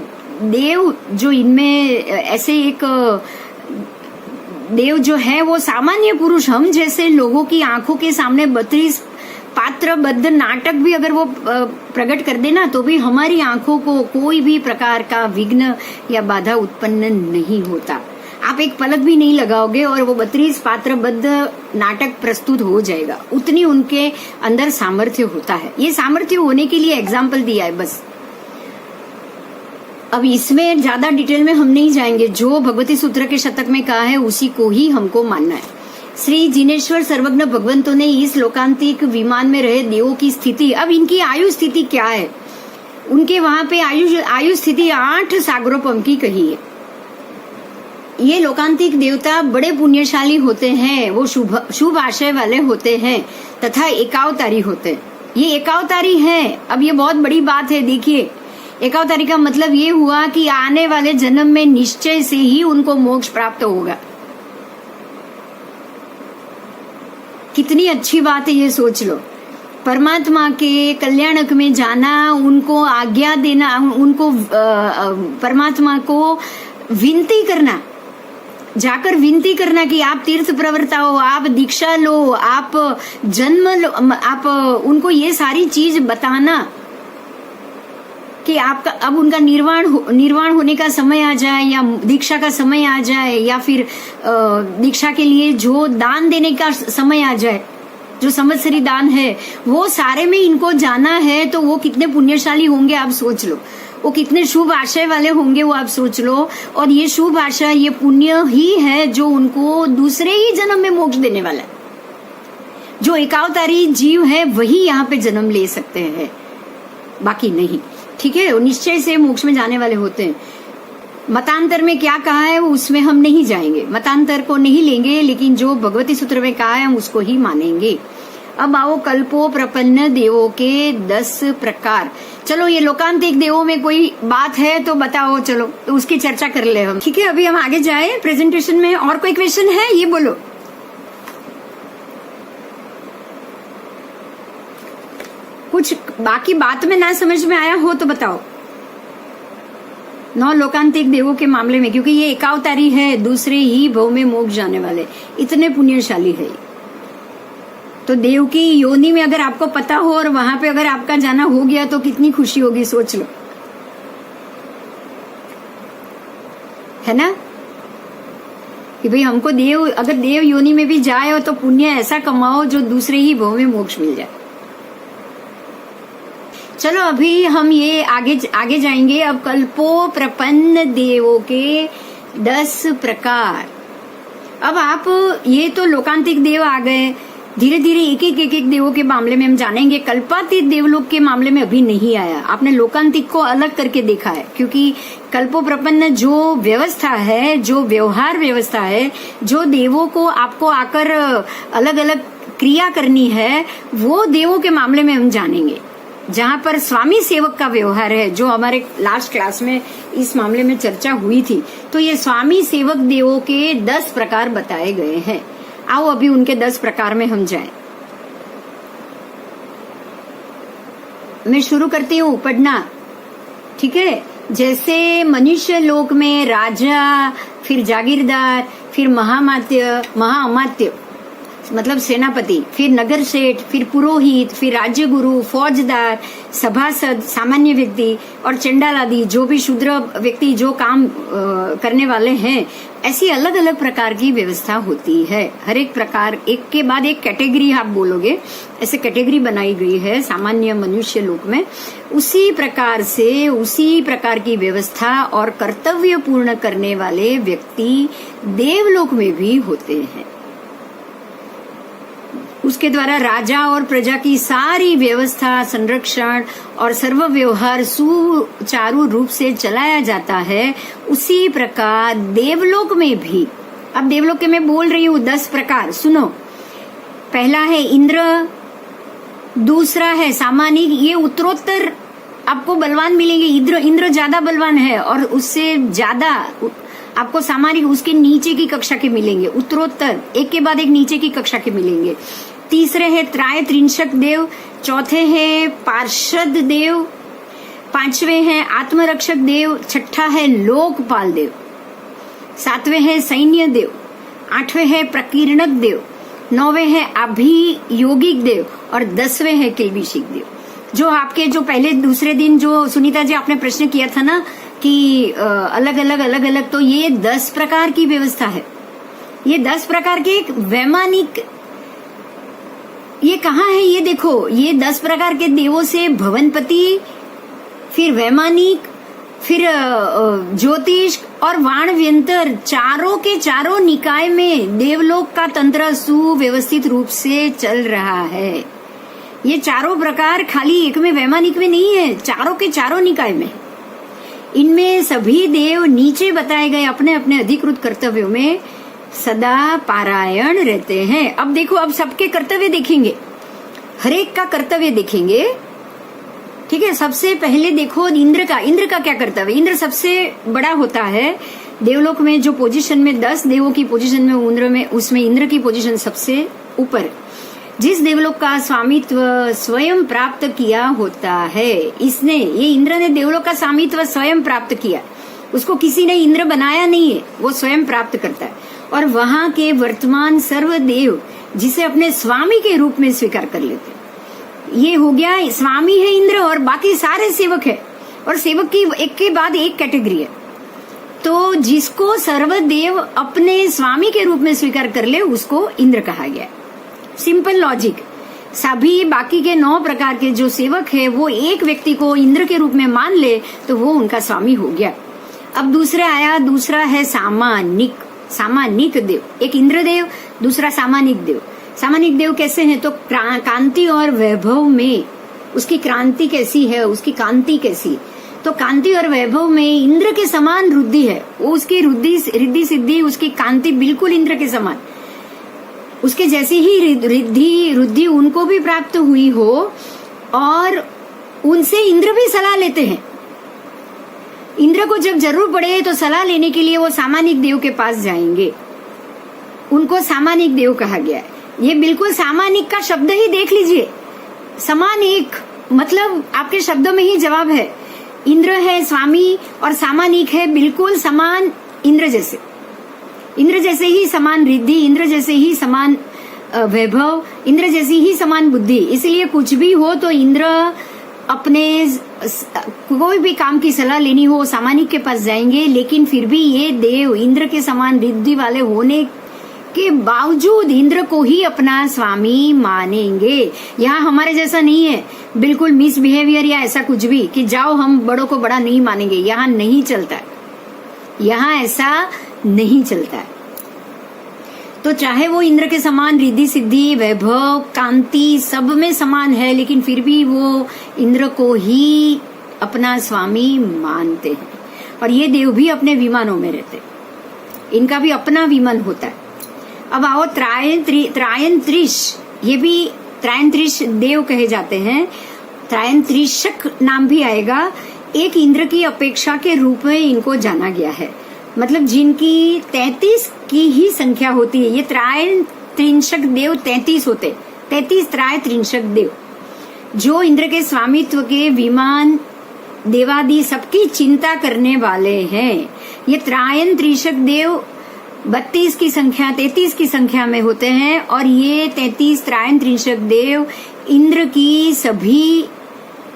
देव, जो इनमें ऐसे एक देव जो है वो सामान्य पुरुष हम जैसे लोगों की आंखों के सामने 32 पात्रबद्ध नाटक भी अगर वो प्रकट कर देना तो भी हमारी आंखों को कोई भी प्रकार का विघ्न या बाधा उत्पन्न नहीं होता। आप एक पलक भी नहीं लगाओगे और वो 32 पात्रबद्ध नाटक प्रस्तुत हो जाएगा। उतनी उनके अंदर सामर्थ्य होता है। ये सामर्थ्य होने के लिए एग्जाम्पल दिया है बस। अब इसमें ज्यादा डिटेल में हम नहीं जाएंगे, जो भगवती सूत्र के शतक में कहा है उसी को ही हमको मानना है। श्री जिनेश्वर सर्वज्ञ भगवंतों ने इस लोकांतिक विमान में रहे देवों की स्थिति, अब इनकी आयु स्थिति क्या है, उनके वहां पे आयु स्थिति 8 सागरोपम की कही है। ये लोकांतिक देवता बड़े पुण्यशाली होते हैं, वो शुभ आशय वाले होते हैं तथा एकावतारी होते हैं। ये एकावतारी हैं। अब ये बहुत बड़ी बात है। देखिए, एकावतारी का मतलब ये हुआ कि आने वाले जन्म में निश्चय से ही उनको मोक्ष प्राप्त होगा। कितनी अच्छी बात है, ये सोच लो। परमात्मा के कल्याणक में जाना, उनको आज्ञा देना, उनको परमात्मा को विनती करना, जाकर विनती करना कि आप तीर्थ प्रवर्ता हो, आप दीक्षा लो, आप जन्म लो, आप उनको ये सारी चीज बताना कि आपका अब उनका निर्वाण होने का समय आ जाए, या दीक्षा का समय आ जाए, या फिर दीक्षा के लिए जो दान देने का समय आ जाए, जो संवत्सरी दान है, वो सारे में इनको जाना है। तो वो कितने पुण्यशाली होंगे आप सोच लो, वो कितने शुभ आशय वाले होंगे वो आप सोच लो। और ये शुभ आशय, ये पुण्य ही है जो उनको दूसरे ही जन्म में मोक्ष देने वाला है। जो एकावतारी जीव है वही यहाँ पे जन्म ले सकते हैं, बाकी नहीं। ठीक है, निश्चय से मोक्ष में जाने वाले होते हैं। मतांतर में क्या कहा है उसमें हम नहीं जाएंगे, मतांतर को नहीं लेंगे, लेकिन जो भगवती सूत्र में कहा है हम उसको ही मानेंगे। अब आओ कल्पो प्रपन्न देवों के 10 प्रकार। चलो, ये लोकांतिक देवों में कोई बात है तो बताओ, चलो तो उसकी चर्चा कर ले हम। ठीक है, अभी हम आगे जाए प्रेजेंटेशन में। और कोई क्वेश्चन है, ये बोलो। कुछ बाकी बात में ना समझ में आया हो तो बताओ। 9 लोकांतिक देवों के मामले में, क्योंकि ये एकावतारी है, दूसरे ही भव में मोक्ष जाने वाले, इतने पुण्यशाली है। तो देव की योनि में अगर आपको पता हो और वहां पे अगर आपका जाना हो गया तो कितनी खुशी होगी, सोच लो, है ना। कि भाई हमको देव, अगर देव योनि में भी जाए तो पुण्य ऐसा कमाओ जो दूसरे ही भव में मोक्ष मिल जाए। चलो, अभी हम ये आगे जाएंगे। अब कल्पो प्रपन्न देवों के 10 प्रकार। अब आप, ये तो लोकांतिक देव आ गए, धीरे धीरे एक देवों के मामले में हम जानेंगे। कल्पातीत देवलोक के मामले में अभी नहीं आया, आपने लोकांतिक को अलग करके देखा है, क्योंकि कल्पो प्रपन्न जो व्यवस्था है, जो व्यवहार व्यवस्था है, जो देवों को आपको आकर अलग अलग क्रिया करनी है, वो देवों के मामले में हम जानेंगे। जहां पर स्वामी सेवक का व्यवहार है, जो हमारे लास्ट क्लास में इस मामले में चर्चा हुई थी, तो ये स्वामी सेवक देवों के 10 प्रकार बताए गए हैं। आओ अभी उनके 10 प्रकार में हम जाएं। मैं शुरू करती हूँ पढ़ना। ठीक है, जैसे मनुष्य लोक में राजा, फिर जागीरदार, फिर महाअमात्य, मतलब सेनापति, फिर नगर सेठ, फिर पुरोहित, फिर राज्य गुरु, फौजदार, सभासद, सामान्य व्यक्ति और चंडाल आदि जो भी शूद्र व्यक्ति जो काम करने वाले हैं, ऐसी अलग अलग प्रकार की व्यवस्था होती है। हर एक प्रकार एक के बाद एक कैटेगरी आप बोलोगे, ऐसे कैटेगरी बनाई गई है सामान्य मनुष्य लोक में। उसी प्रकार से उसी प्रकार की व्यवस्था और कर्तव्य पूर्ण करने वाले व्यक्ति देवलोक में भी होते हैं। उसके द्वारा राजा और प्रजा की सारी व्यवस्था, संरक्षण और सर्व व्यवहार सुचारू रूप से चलाया जाता है। उसी प्रकार देवलोक में भी, अब देवलोक के मैं बोल रही हूँ 10 प्रकार, सुनो। पहला है इंद्र, दूसरा है सामानिक, ये उत्तरोत्तर आपको बलवान मिलेंगे। इंद्र ज्यादा बलवान है और उससे ज्यादा आपको सामानिक उसके नीचे की कक्षा के मिलेंगे, उत्तरोत्तर एक के बाद एक नीचे की कक्षा के मिलेंगे। तीसरे है त्राय त्रिंशक देव, चौथे है पार्षद देव, पांचवे है आत्मरक्षक देव, छठा है लोकपाल देव, सातवें है सैन्य देव, आठवें है प्रकीर्णक देव, नौवें है अभियोगिक देव और 10वें है किल्बिषिक देव। जो आपके जो पहले दूसरे दिन जो सुनीता जी आपने प्रश्न किया था ना कि अलग अलग, तो ये 10 प्रकार की व्यवस्था है। ये 10 प्रकार के एक वैमानिक, ये कहाँ है ये देखो, ये 10 प्रकार के देवों से भवनपति, फिर वैमानिक, फिर ज्योतिष और वाणव्यंतर, चारों के चारों निकाय में देवलोक का तंत्र सुव्यवस्थित रूप से चल रहा है। ये चारों प्रकार खाली एक में वैमानिक में नहीं है, चारों के चारों निकाय में। इनमें सभी देव नीचे बताए गए अपने अपने अधिकृत कर्तव्यों में सदा पारायण रहते हैं। अब देखो, अब सबके कर्तव्य देखेंगे, हर एक का कर्तव्य देखेंगे, ठीक है। सबसे पहले देखो इंद्र का क्या कर्तव्य। इंद्र सबसे बड़ा होता है देवलोक में, जो पोजीशन में 10 देवों की पोजीशन में उसमें इंद्र की पोजीशन सबसे ऊपर। जिस देवलोक का स्वामित्व स्वयं प्राप्त किया होता है, ये इंद्र ने देवलोक का स्वामित्व स्वयं प्राप्त किया, उसको किसी ने इंद्र बनाया नहीं है, वो स्वयं प्राप्त करता है। और वहां के वर्तमान सर्वदेव जिसे अपने स्वामी के रूप में स्वीकार कर लेते हैं। ये हो गया, स्वामी है इंद्र और बाकी सारे सेवक है, और सेवक की एक के बाद एक कैटेगरी है। तो जिसको सर्वदेव अपने स्वामी के रूप में स्वीकार कर ले उसको इंद्र कहा गया। Simple logic. सभी बाकी के 9 प्रकार के जो सेवक है वो एक व्यक्ति को इंद्र के रूप में मान ले तो वो उनका स्वामी हो गया। अब दूसरा है सामानिक देव। एक इंद्रदेव, दूसरा सामानिक देव। सामानिक देव कैसे हैं? तो कांति और वैभव में उसकी क्रांति कैसी है, उसकी कांति कैसी। तो कांति और वैभव में इंद्र के समान रुद्धि है, वो उसकी रिद्धि सिद्धि, उसकी कांति बिल्कुल इंद्र के समान। उसके जैसी ही रुद्धि उनको भी प्राप्त हुई हो, और उनसे इंद्र भी सलाह लेते हैं। इंद्र को जब जरूर पड़े तो सलाह लेने के लिए वो सामानिक देव के पास जाएंगे, उनको सामानिक देव कहा गया है। ये बिल्कुल सामानिक का शब्द ही देख लीजिए, समानिक मतलब आपके शब्दों में ही जवाब है। इंद्र है स्वामी और सामानिक है बिल्कुल समान इंद्र जैसे ही समान रिद्धि, इंद्र जैसे ही समान वैभव, इंद्र जैसी ही समान बुद्धि। इसलिए कुछ भी हो तो इंद्र अपने कोई भी काम की सलाह लेनी हो सामानिक के पास जाएंगे, लेकिन फिर भी ये देव इंद्र के समान रिद्धि वाले होने के बावजूद इंद्र को ही अपना स्वामी मानेंगे। यहाँ हमारे जैसा नहीं है बिल्कुल मिसबिहेवियर या ऐसा कुछ भी कि जाओ हम बड़ों को बड़ा नहीं मानेंगे, यहाँ नहीं चलता है, यहाँ ऐसा नहीं चलता है। तो चाहे वो इंद्र के समान रिद्धि सिद्धि वैभव कांति सब में समान है, लेकिन फिर भी वो इंद्र को ही अपना स्वामी मानते हैं। और ये देव भी अपने विमानों में रहते, इनका भी अपना विमान होता है। अब आओ त्रायंत्रिश, ये भी त्रायंत्रिश देव कहे जाते हैं, त्रायंत्रिशक नाम भी आएगा। एक इंद्र की अपेक्षा के रूप में इनको जाना गया है, मतलब जिनकी 33 की ही संख्या होती है। ये त्रायंत्रिशक देव 33 होते, 33 त्रायंत्रिशक देव जो इंद्र के स्वामित्व के विमान देवादि सबकी चिंता करने वाले हैं। ये त्रायंत्रिशक देव 32 की संख्या 33 की संख्या में होते हैं और ये 33 त्रायन त्रिंशक देव इंद्र की सभी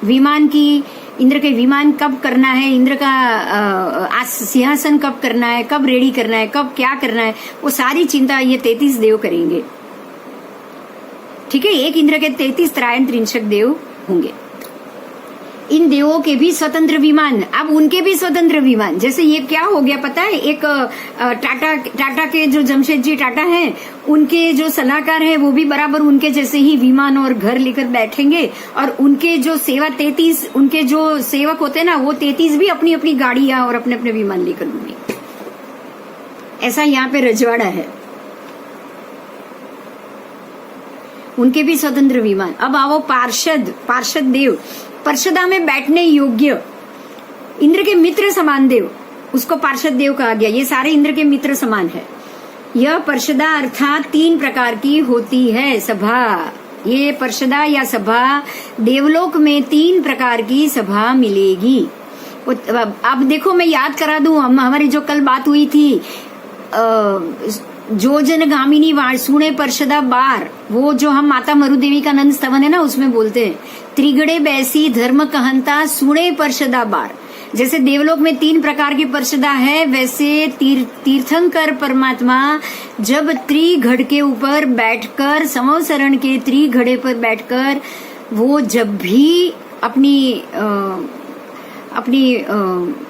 विमान की, इंद्र के विमान कब करना है, इंद्र का सिंहासन कब करना है, कब रेडी करना है, कब क्या करना है, वो सारी चिंता ये 33 देव करेंगे। ठीक है, एक इंद्र के 33 त्रायन त्रिंशक देव होंगे। इन देवों के भी स्वतंत्र विमान, अब उनके भी स्वतंत्र विमान। जैसे ये क्या हो गया पता है, एक टाटा के जो जमशेद जी टाटा हैं, उनके जो सलाहकार हैं वो भी बराबर उनके जैसे ही विमान और घर लेकर बैठेंगे, और उनके जो सेवा 33 उनके जो सेवक होते हैं ना, वो 33 भी अपनी अपनी गाड़ियां और अपने अपने विमान लेकर घूमेंगे। ऐसा यहाँ पे रजवाड़ा है, उनके भी स्वतंत्र विमान। अब आओ पार्षद देव, पार्षदा में बैठने योग्य, इंद्र के मित्र समान देव, उसको पार्षद देव कहा गया। ये सारे इंद्र के मित्र समान है। यह पार्षदा अर्थात 3 प्रकार की होती है सभा। ये पार्षदा या सभा देवलोक में 3 प्रकार की सभा मिलेगी। अब देखो मैं याद करा दूं, हमारी जो कल बात हुई थी, जो जन गामिनी सुने पार्षदा बार, वो जो हम माता मरुदेवी का नंद स्तवन है ना, उसमें बोलते हैं त्रिगड़े बैसी धर्म कहंता सुने पार्षदा बार। जैसे देवलोक में 3 प्रकार की पार्षदा है, वैसे तीर्थंकर परमात्मा जब त्रिघड़ के ऊपर बैठकर, समवसरण के त्रिघड़े पर बैठकर वो जब भी अपनी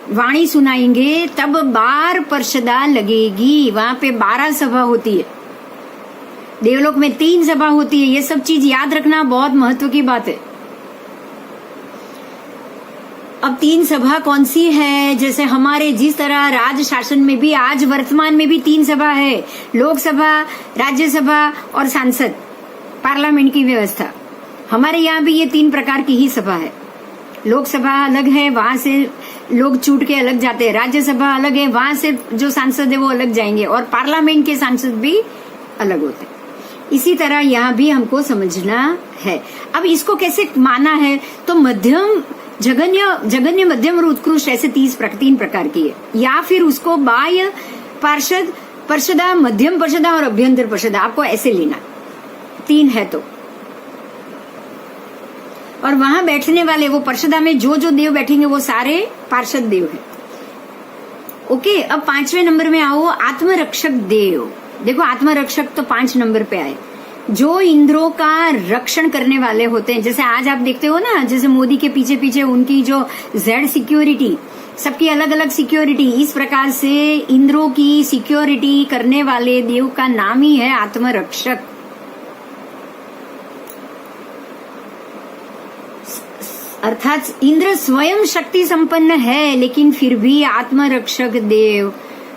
वाणी सुनाएंगे, तब 12 पार्षदा लगेगी। वहां पे 12 सभा होती है। देवलोक में 3 सभा होती है। ये सब चीज याद रखना बहुत महत्व की बात है। अब 3 सभा कौन सी है? जैसे हमारे जिस तरह राज शासन में भी आज वर्तमान में भी 3 सभा है, लोकसभा, राज्यसभा और सांसद, पार्लियामेंट की व्यवस्था। हमारे यहाँ भी ये 3 प्रकार की ही सभा है। लोकसभा अलग है, वहां से लोग छूट के अलग जाते हैं। राज्यसभा अलग है, वहां से जो सांसद है वो अलग जाएंगे, और पार्लियामेंट के सांसद भी अलग होते हैं। इसी तरह यहाँ भी हमको समझना है। अब इसको कैसे माना है? तो मध्यम, जगन्य, मध्यम और उत्कृष्ट, ऐसे 3 प्रकार की है। या फिर उसको बाह्य पार्षद, पार्षदा, मध्यम पार्षदा और अभ्यंतर पार्षदा, आपको ऐसे लेना। 3 है तो। और वहां बैठने वाले, वो पार्षदा में जो जो देव बैठेंगे वो सारे पार्षद देव हैं। ओके, अब 5वें नंबर में आओ, आत्मरक्षक देव। देखो आत्मरक्षक तो 5 नंबर पे आए, जो इंद्रों का रक्षण करने वाले होते हैं। जैसे आज आप देखते हो ना, जैसे मोदी के पीछे पीछे उनकी जो जेड सिक्योरिटी, सबकी अलग अलग सिक्योरिटी, इस प्रकार से इंद्रों की सिक्योरिटी करने वाले देव का नाम ही है आत्मरक्षक। अर्थात इंद्र स्वयं शक्ति संपन्न है, लेकिन फिर भी आत्मरक्षक देव,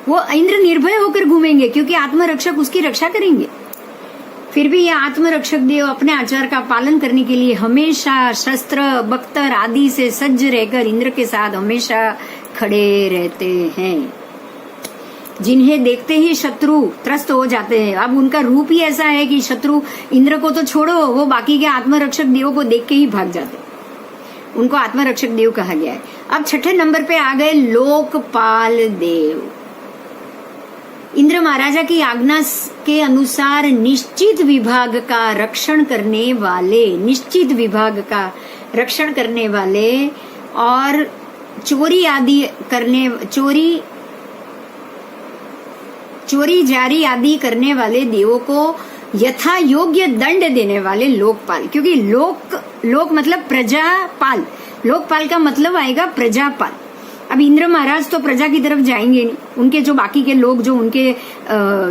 वो इंद्र निर्भय होकर घूमेंगे क्योंकि आत्मरक्षक उसकी रक्षा करेंगे। फिर भी ये आत्मरक्षक देव अपने आचार का पालन करने के लिए हमेशा शस्त्र, बख्तर आदि से सज्ज रहकर इंद्र के साथ हमेशा खड़े रहते हैं, जिन्हें देखते ही शत्रु त्रस्त हो जाते हैं। अब उनका रूप ही ऐसा है कि शत्रु इंद्र को तो छोड़ो, वो बाकी के आत्मरक्षक देवों को देख के ही भाग जाते हैं। उनको आत्मरक्षक देव कहा गया है। अब 6ठे नंबर पे आ गए लोकपाल देव। इंद्र महाराजा की आज्ञा के अनुसार निश्चित विभाग का रक्षण करने वाले, निश्चित विभाग का रक्षण करने वाले और चोरी जारी आदि करने वाले देवों को यथा योग्य दंड देने वाले लोकपाल। क्योंकि लोक मतलब प्रजापाल, लोकपाल का मतलब आएगा प्रजापाल। अब इंद्र महाराज तो प्रजा की तरफ जाएंगे नहीं, उनके जो बाकी के लोग, जो उनके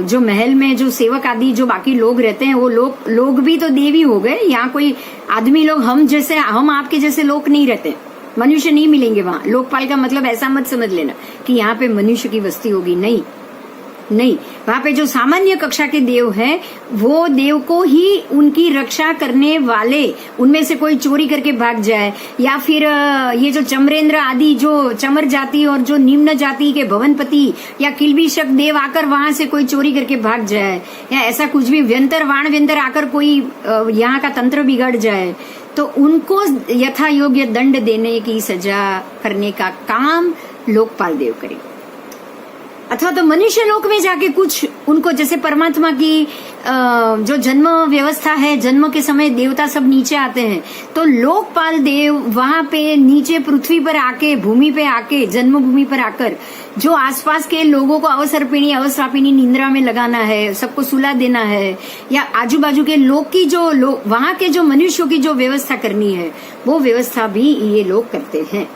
जो महल में जो सेवक आदि जो बाकी लोग रहते हैं, वो लोग भी तो देवी हो गए। यहाँ कोई आदमी लोग, हम आपके जैसे लोग नहीं रहते, मनुष्य नहीं मिलेंगे वहां। लोकपाल का मतलब ऐसा मत समझ लेना कि यहाँ पे मनुष्य की बस्ती होगी, नहीं, वहां पे जो सामान्य कक्षा के देव हैं, वो देव को ही उनकी रक्षा करने वाले, उनमें से कोई चोरी करके भाग जाए, या फिर ये जो चमरेंद्र आदि जो चमर जाति और जो निम्न जाति के भवनपति या किलबिषक देव आकर वहां से कोई चोरी करके भाग जाए, या ऐसा कुछ भी वाण व्यंतर आकर कोई यहाँ का तंत्र बिगाड़ जाए, तो उनको यथा योग्य दंड देने की सजा करने का काम लोकपाल देव करें। अथवा तो मनुष्य लोक में जाके कुछ उनको, जैसे परमात्मा की जो जन्म व्यवस्था है, जन्म के समय देवता सब नीचे आते हैं, तो लोकपाल देव वहां पे नीचे पृथ्वी पर आके, भूमि पे आके, जन्मभूमि पर आकर जो आसपास के लोगों को अवसर्पिणी अवस्रापिणी निंद्रा में लगाना है, सबको सुला देना है, या आजू बाजू के लोग की जो वहां के जो मनुष्यों की जो व्यवस्था करनी है, वो व्यवस्था भी ये लोग करते हैं।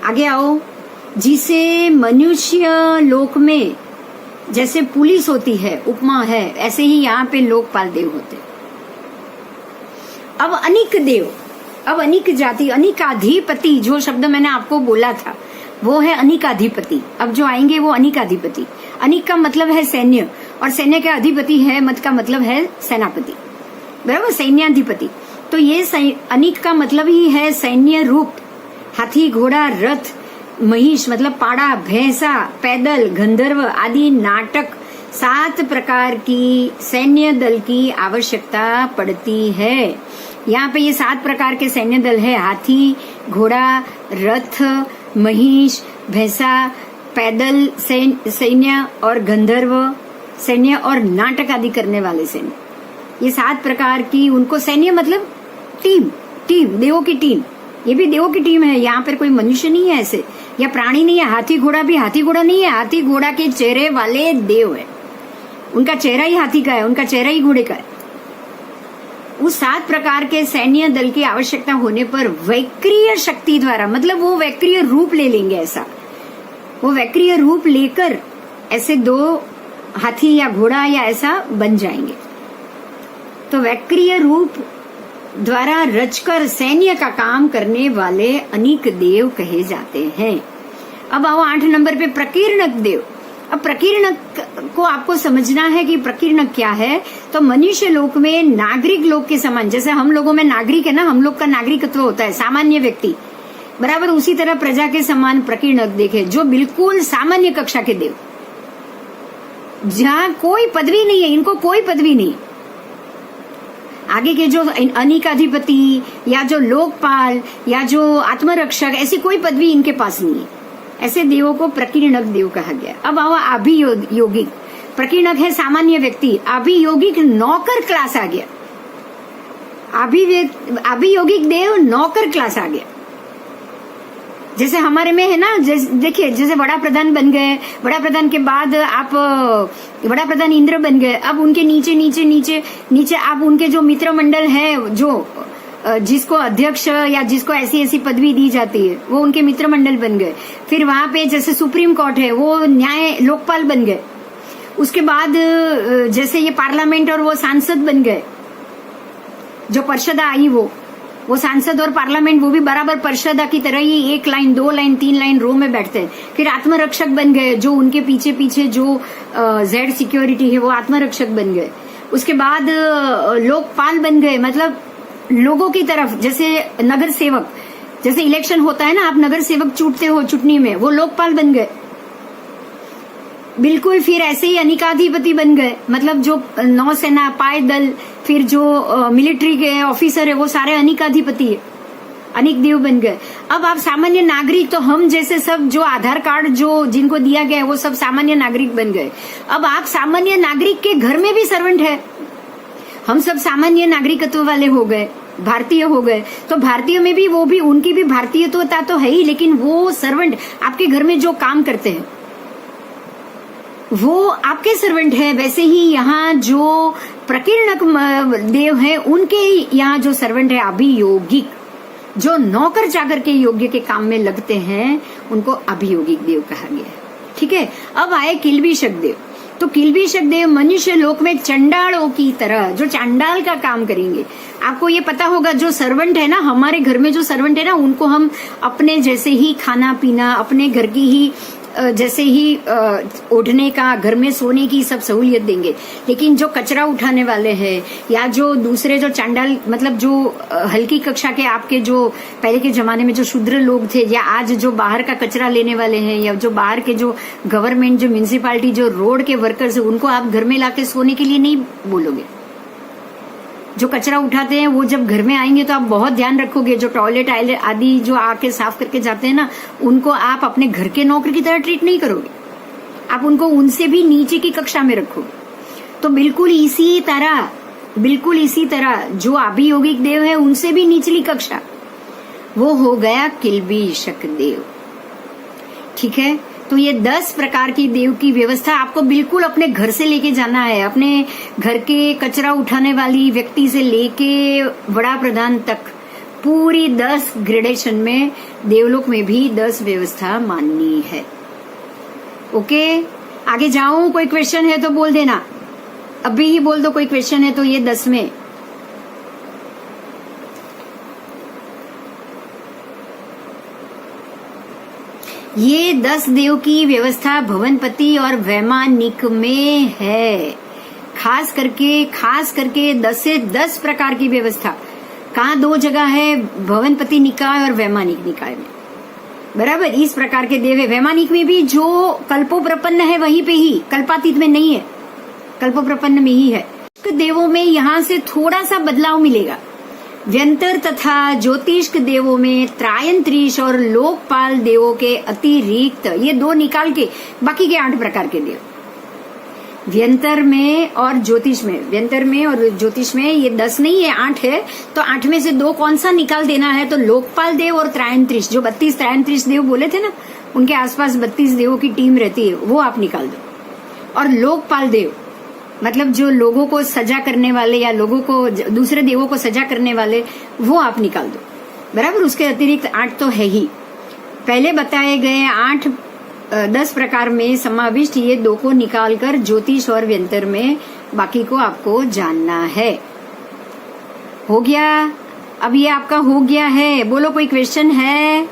आगे आओ। जिसे मनुष्य लोक में जैसे पुलिस होती है, उपमा है, ऐसे ही यहाँ पे लोकपाल देव होते। अब अनिक देव, अब अनिक जाति, अनिकाधिपति जो शब्द मैंने आपको बोला था वो है अनिकाधिपति। अब जो आएंगे वो अनिकाधिपति। अनिक का मतलब है सैन्य, और सैन्य का अधिपति है, मत का मतलब है सेनापति, बराबर, सैन्याधिपति। तो ये अनिक का मतलब ही है सैन्य रूप। हाथी, घोड़ा, रथ, महिष मतलब पाड़ा, भैंसा, पैदल, गंधर्व आदि नाटक 7 प्रकार की सैन्य दल की आवश्यकता पड़ती है। यहाँ पे ये 7 प्रकार के सैन्य दल है। हाथी, घोड़ा, रथ, महिष, भैंसा, पैदल सैन्य और गंधर्व सैन्य और नाटक आदि करने वाले सैन्य। ये 7 प्रकार की उनको सैन्य मतलब टीम, देवों की टीम। ये भी देवों की टीम है। यहाँ पर कोई मनुष्य नहीं है ऐसे, या प्राणी नहीं है। हाथी घोड़ा भी हाथी घोड़ा नहीं है, हाथी घोड़ा के चेहरे वाले देव है। उनका चेहरा ही हाथी का है, उनका चेहरा ही घोड़े का है। उस 7 प्रकार के सैन्य दल की आवश्यकता होने पर वैक्रीय शक्ति द्वारा, मतलब वो वैक्रीय रूप ले लेंगे, ऐसा वो वैक्रीय रूप लेकर ऐसे 2 हाथी या घोड़ा या ऐसा बन जाएंगे। तो वैक्रीय रूप द्वारा रचकर सैन्य का काम करने वाले अनिक देव कहे जाते हैं। अब आओ 8 नंबर पे प्रकीर्णक देव। अब प्रकीर्णक को आपको समझना है कि प्रकीर्णक क्या है। तो मनुष्य लोक में नागरिक लोग के समान, जैसे हम लोगों में नागरिक है ना, हम लोग का नागरिकत्व होता है, सामान्य व्यक्ति, बराबर उसी तरह प्रजा के समान प्रकीर्णक देखे, जो बिल्कुल सामान्य कक्षा के देव, जहाँ कोई पदवी नहीं है, इनको कोई पदवी नहीं। आगे के जो अनिकाधिपति या जो लोकपाल या जो आत्मरक्षक, ऐसी कोई पदवी इनके पास नहीं है। ऐसे देवों को प्रकीर्णक देव कहा गया। अब आओ अभियोगिक। प्रकीर्णक है सामान्य व्यक्ति, अभियोगिक नौकर क्लास आ गया। अभियोगिक देव नौकर क्लास आ गया। जैसे हमारे में है ना, देखिए जैसे बड़ा प्रधान बन गए, बड़ा प्रधान के बाद आप बड़ा प्रधान इंद्र बन गए। अब उनके नीचे नीचे नीचे नीचे आप उनके जो मित्र मंडल है, जो जिसको अध्यक्ष या जिसको ऐसी ऐसी पदवी दी जाती है, वो उनके मित्र मंडल बन गए। फिर वहां पे जैसे सुप्रीम कोर्ट है, वो न्याय लोकपाल बन गए। उसके बाद जैसे ये पार्लियामेंट और वो सांसद बन गए, जो परिषदा आई वो सांसद और पार्लियामेंट वो भी बराबर परिषदा की तरह ही 1 लाइन 2 लाइन 3 लाइन रो में बैठते हैं। फिर आत्मरक्षक बन गए, जो उनके पीछे पीछे जो जेड सिक्योरिटी है वो आत्मरक्षक बन गए। उसके बाद लोकपाल बन गए, मतलब लोगों की तरफ, जैसे नगर सेवक, जैसे इलेक्शन होता है ना, आप नगर सेवक चुनते हो चुटनी में, वो लोकपाल बन गए बिल्कुल। फिर ऐसे ही अनिकाधिपति बन गए, मतलब जो नौसेना, पायदल, फिर जो मिलिट्री के ऑफिसर है वो सारे अनिकाधिपति है, अनिक देव बन गए। अब आप सामान्य नागरिक, तो हम जैसे सब जो आधार कार्ड जो जिनको दिया गया है वो सब सामान्य नागरिक बन गए। अब आप सामान्य नागरिक के घर में भी सर्वेंट है, हम सब सामान्य नागरिकत्व वाले हो गए, भारतीय हो गए। तो भारतीय में भी वो भी, उनकी भी भारतीयता तो है ही, लेकिन वो सर्वेंट आपके घर में जो काम करते हैं वो आपके सर्वेंट है। वैसे ही यहाँ जो प्रकीर्णक देव है, उनके यहाँ जो सर्वेंट है अभियोगिक, जो नौकर चाकर के योग्य के काम में लगते हैं, उनको अभियोगिक देव कहा गया। ठीक है। अब आए किल्बिषक देव। तो किल्बिषक देव मनुष्य लोक में चंडालों की तरह, जो चांडाल का काम करेंगे। आपको ये पता होगा, जो सर्वेंट है ना, हमारे घर में जो सर्वेंट है ना, उनको हम अपने जैसे ही खाना पीना, अपने घर की ही जैसे ही ओढ़ने का, घर में सोने की सब सहूलियत देंगे। लेकिन जो कचरा उठाने वाले हैं या जो दूसरे जो चांडाल, मतलब जो हल्की कक्षा के आपके जो पहले के जमाने में जो शूद्र लोग थे, या आज जो बाहर का कचरा लेने वाले हैं, या जो बाहर के जो गवर्नमेंट, जो म्यूनिसिपालिटी, जो रोड के वर्कर्स है, उनको आप घर में लाके सोने के लिए नहीं बोलोगे। जो कचरा उठाते हैं वो जब घर में आएंगे तो आप बहुत ध्यान रखोगे। जो टॉयलेट आदि जो आके साफ करके जाते हैं ना, उनको आप अपने घर के नौकर की तरह ट्रीट नहीं करोगे, आप उनको उनसे भी नीचे की कक्षा में रखोगे। तो बिल्कुल इसी तरह जो अभियोगिक देव है उनसे भी निचली कक्षा, वो हो गया किल्बिषक देव। ठीक है, तो ये 10 प्रकार की देव की व्यवस्था आपको बिल्कुल अपने घर से लेके जाना है। अपने घर के कचरा उठाने वाली व्यक्ति से लेके बड़ा प्रधान तक पूरी 10 ग्रेडेशन में देवलोक में भी 10 व्यवस्था माननी है। ओके, आगे जाऊं? कोई क्वेश्चन है तो बोल देना, अभी ही बोल दो कोई क्वेश्चन है तो। ये 10 में ये 10 देव की व्यवस्था भवनपति और वैमानिक में है। खास करके 10 से 10 प्रकार की व्यवस्था कहाँ 2 जगह है, भवनपति निकाय और वैमानिक निकाय में। बराबर, इस प्रकार के देव है। वैमानिक में भी जो कल्पोप्रपन्न है वहीं पे ही, कल्पातीत में नहीं है, कल्पोप्रपन्न में ही है। देवों में यहाँ से थोड़ा सा बदलाव मिलेगा। व्यंतर तथा ज्योतिष्क देवों में त्रायंत्रिश और लोकपाल देवों के अतिरिक्त ये 2 निकाल के बाकी के 8 प्रकार के देव व्यंतर में और ज्योतिष में ये 10 नहीं है, 8 है। तो 8 में से 2 कौन सा निकाल देना है? तो लोकपाल देव और त्रायंत्रिश, जो 32 त्रायंत्रिश देव बोले थे ना, उनके आसपास 32 देवों की टीम रहती है, वो आप निकाल दो। और लोकपाल देव मतलब जो लोगों को सजा करने वाले या लोगों को, दूसरे देवों को सजा करने वाले, वो आप निकाल दो। बराबर, उसके अतिरिक्त 8 तो है ही। पहले बताए गए 10 प्रकार में समाविष्ट ये 2 को निकालकर ज्योतिष और व्यंतर में बाकी को आपको जानना है। हो गया? अब ये आपका हो गया है। बोलो कोई क्वेश्चन है?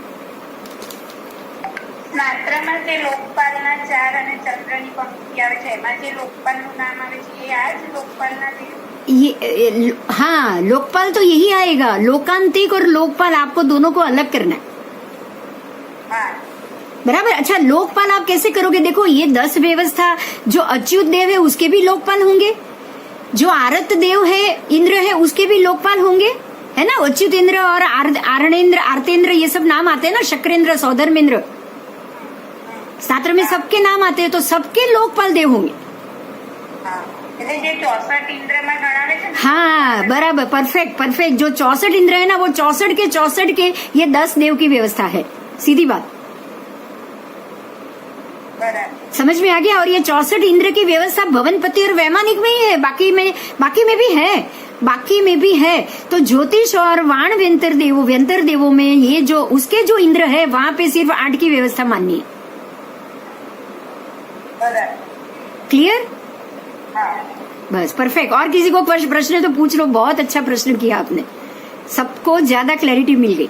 માત્રામાં જે લોકપાલના 4 અને ચંદ્રની પંક્તિ આવે છે, એમાં જે લોકપાલનું નામ આવે છે એ આ જ લોકપાલના દેવ? हाँ, लोकपाल तो यही आएगा। लोकांतिक और लोकपाल आपको दोनों को अलग करना है। हाँ, बराबर। अच्छा, लोकपाल आप कैसे करोगे? देखो, ये 10 व्यवस्था, जो अच्युत देव है उसके भी लोकपाल होंगे, जो आरत देव है, इंद्र है, उसके भी लोकपाल होंगे, है ना। अच्युत इंद्र और आरणेन्द्र, आर्तेन्द्र, ये सब नाम आते हैं ना, शक्रेन्द्र, सौधर्मेन्द्र, शास्त्र में सबके नाम आते हैं, तो सबके लोकपाल देव होंगे। हाँ, बराबर, परफेक्ट। जो 64 इंद्र है ना, वो 64 के ये 10 देव की व्यवस्था है। सीधी बात, समझ में आ गया। और ये 64 इंद्र की व्यवस्था भवनपति और वैमानिक में ही है, बाकी में भी है। तो ज्योतिष और वाण व्यंतर देवों में ये जो उसके जो इंद्र है, वहां पे सिर्फ 8 की व्यवस्था माननी है। क्लियर? बस, परफेक्ट। और किसी को प्रश्न तो पूछ लो। बहुत अच्छा प्रश्न किया आपने, सबको ज्यादा क्लैरिटी मिल गई।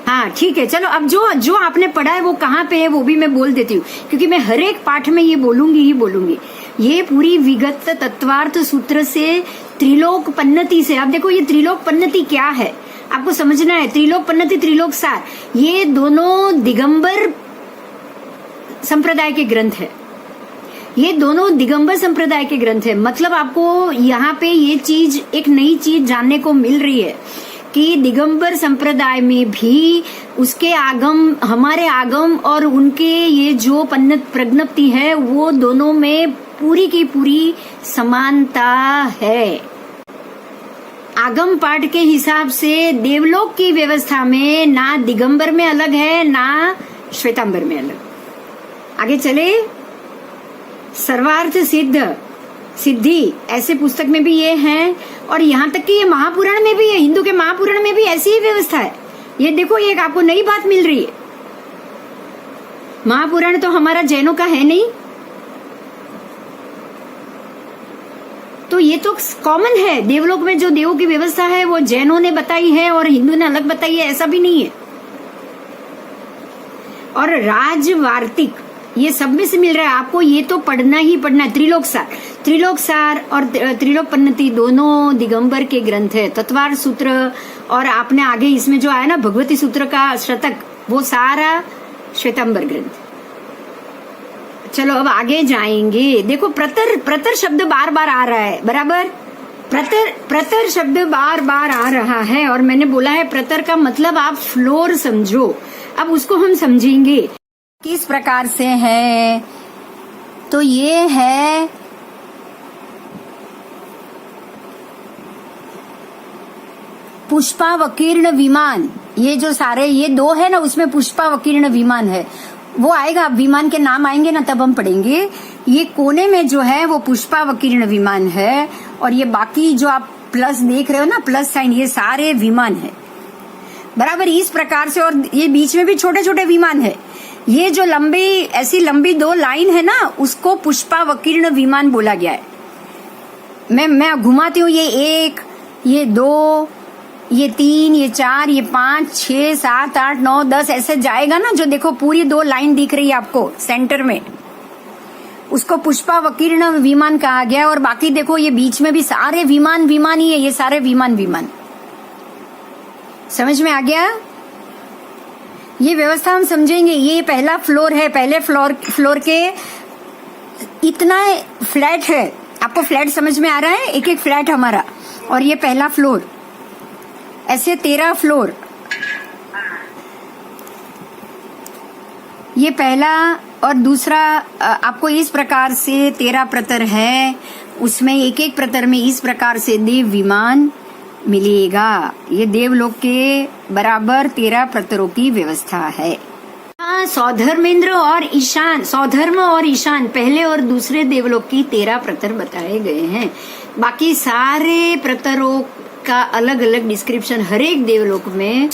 हाँ, ठीक है, चलो। अब जो आपने पढ़ा है वो कहाँ पे है वो भी मैं बोल देती हूँ, क्योंकि मैं हर एक पाठ में ये बोलूंगी। ये पूरी विगत तत्वार्थ सूत्र से त्रिलोक पन्नति से। अब देखो, ये त्रिलोक पन्नति क्या है आपको समझना है। त्रिलोक पन्नति, त्रिलोक सार, ये दोनों दिगंबर संप्रदाय के ग्रंथ है। ये दोनों दिगंबर संप्रदाय के ग्रंथ है। मतलब आपको यहाँ पे ये चीज, एक नई चीज जानने को मिल रही है कि दिगंबर संप्रदाय में भी उसके आगम, हमारे आगम और उनके ये जो प्रज्ञप्ति है, वो दोनों में पूरी की पूरी समानता है। आगम पाठ के हिसाब से देवलोक की व्यवस्था में ना दिगंबर में अलग है, ना श्वेतांबर में अलग। आगे चले। सर्वार्थ सिद्धि ऐसे पुस्तक में भी ये है, और यहाँ तक कि ये महापुराण में भी है, हिंदू के महापुराण में भी ऐसी ही व्यवस्था है। ये देखो, ये एक आपको नई बात मिल रही है। महापुराण तो हमारा जैनों का है नहीं, तो ये तो कॉमन है। देवलोक में जो देवों की व्यवस्था है वो जैनों ने बताई है और हिंदू ने अलग बताई है, ऐसा भी नहीं है। और राजवार्तिक, ये सब में से मिल रहा है आपको। ये तो पढ़ना ही पढ़ना है। त्रिलोक सार और त्रिलोक पन्नति दोनों दिगंबर के ग्रंथ है। तत्वार्थ सूत्र और आपने आगे इसमें जो आया ना भगवती सूत्र का शतक, वो सारा श्वेतांबर ग्रंथ। चलो अब आगे जाएंगे। देखो, प्रतर शब्द बार बार आ रहा है, बराबर। प्रतर शब्द बार बार आ रहा है और मैंने बोला है प्रतर का मतलब आप फ्लोर समझो। अब उसको हम समझेंगे किस प्रकार से है। तो ये है पुष्पावकीर्ण विमान। ये जो सारे ये दो है ना, उसमें पुष्पावकीर्ण विमान है, वो आएगा, विमान के नाम आएंगे ना तब हम पढ़ेंगे। ये कोने में जो है वो पुष्पावकीर्ण विमान है और ये बाकी जो आप प्लस देख रहे हो ना, प्लस साइन, ये सारे विमान है बराबर इस प्रकार से। और ये बीच में भी छोटे छोटे विमान है। ये जो लंबी ऐसी लंबी दो लाइन है ना, उसको पुष्पावकीर्ण विमान बोला गया है। मैं घुमाती हूँ, ये 1, ये 2, ये 3, ये 4, ये 5, 6, 7, 8, 9, 10 ऐसे जाएगा ना। जो देखो पूरी दो लाइन दिख रही है आपको सेंटर में, उसको पुष्पावकीर्ण विमान कहा गया। और बाकी देखो ये बीच में भी सारे विमान विमान ही है, ये सारे विमान विमान। समझ में आ गया? ये व्यवस्था हम समझेंगे। ये पहला फ्लोर है, पहले फ्लोर के इतना फ्लैट है। आपको फ्लैट समझ में आ रहा है? एक एक फ्लैट हमारा, और ये पहला फ्लोर, ऐसे 13 फ्लोर। ये पहला और दूसरा आपको इस प्रकार से 13 प्रतर है। उसमें एक एक प्रतर में इस प्रकार से देव विमान मिलेगा। ये देवलोक के बराबर 13 प्रतरों की व्यवस्था है। हाँ, सौधर्मेंद्र और ईशान, सौधर्म और ईशान पहले और दूसरे देवलोक की 13 प्रतर बताए गए हैं। बाकी सारे प्रतरों का अलग अलग डिस्क्रिप्शन हर एक देवलोक में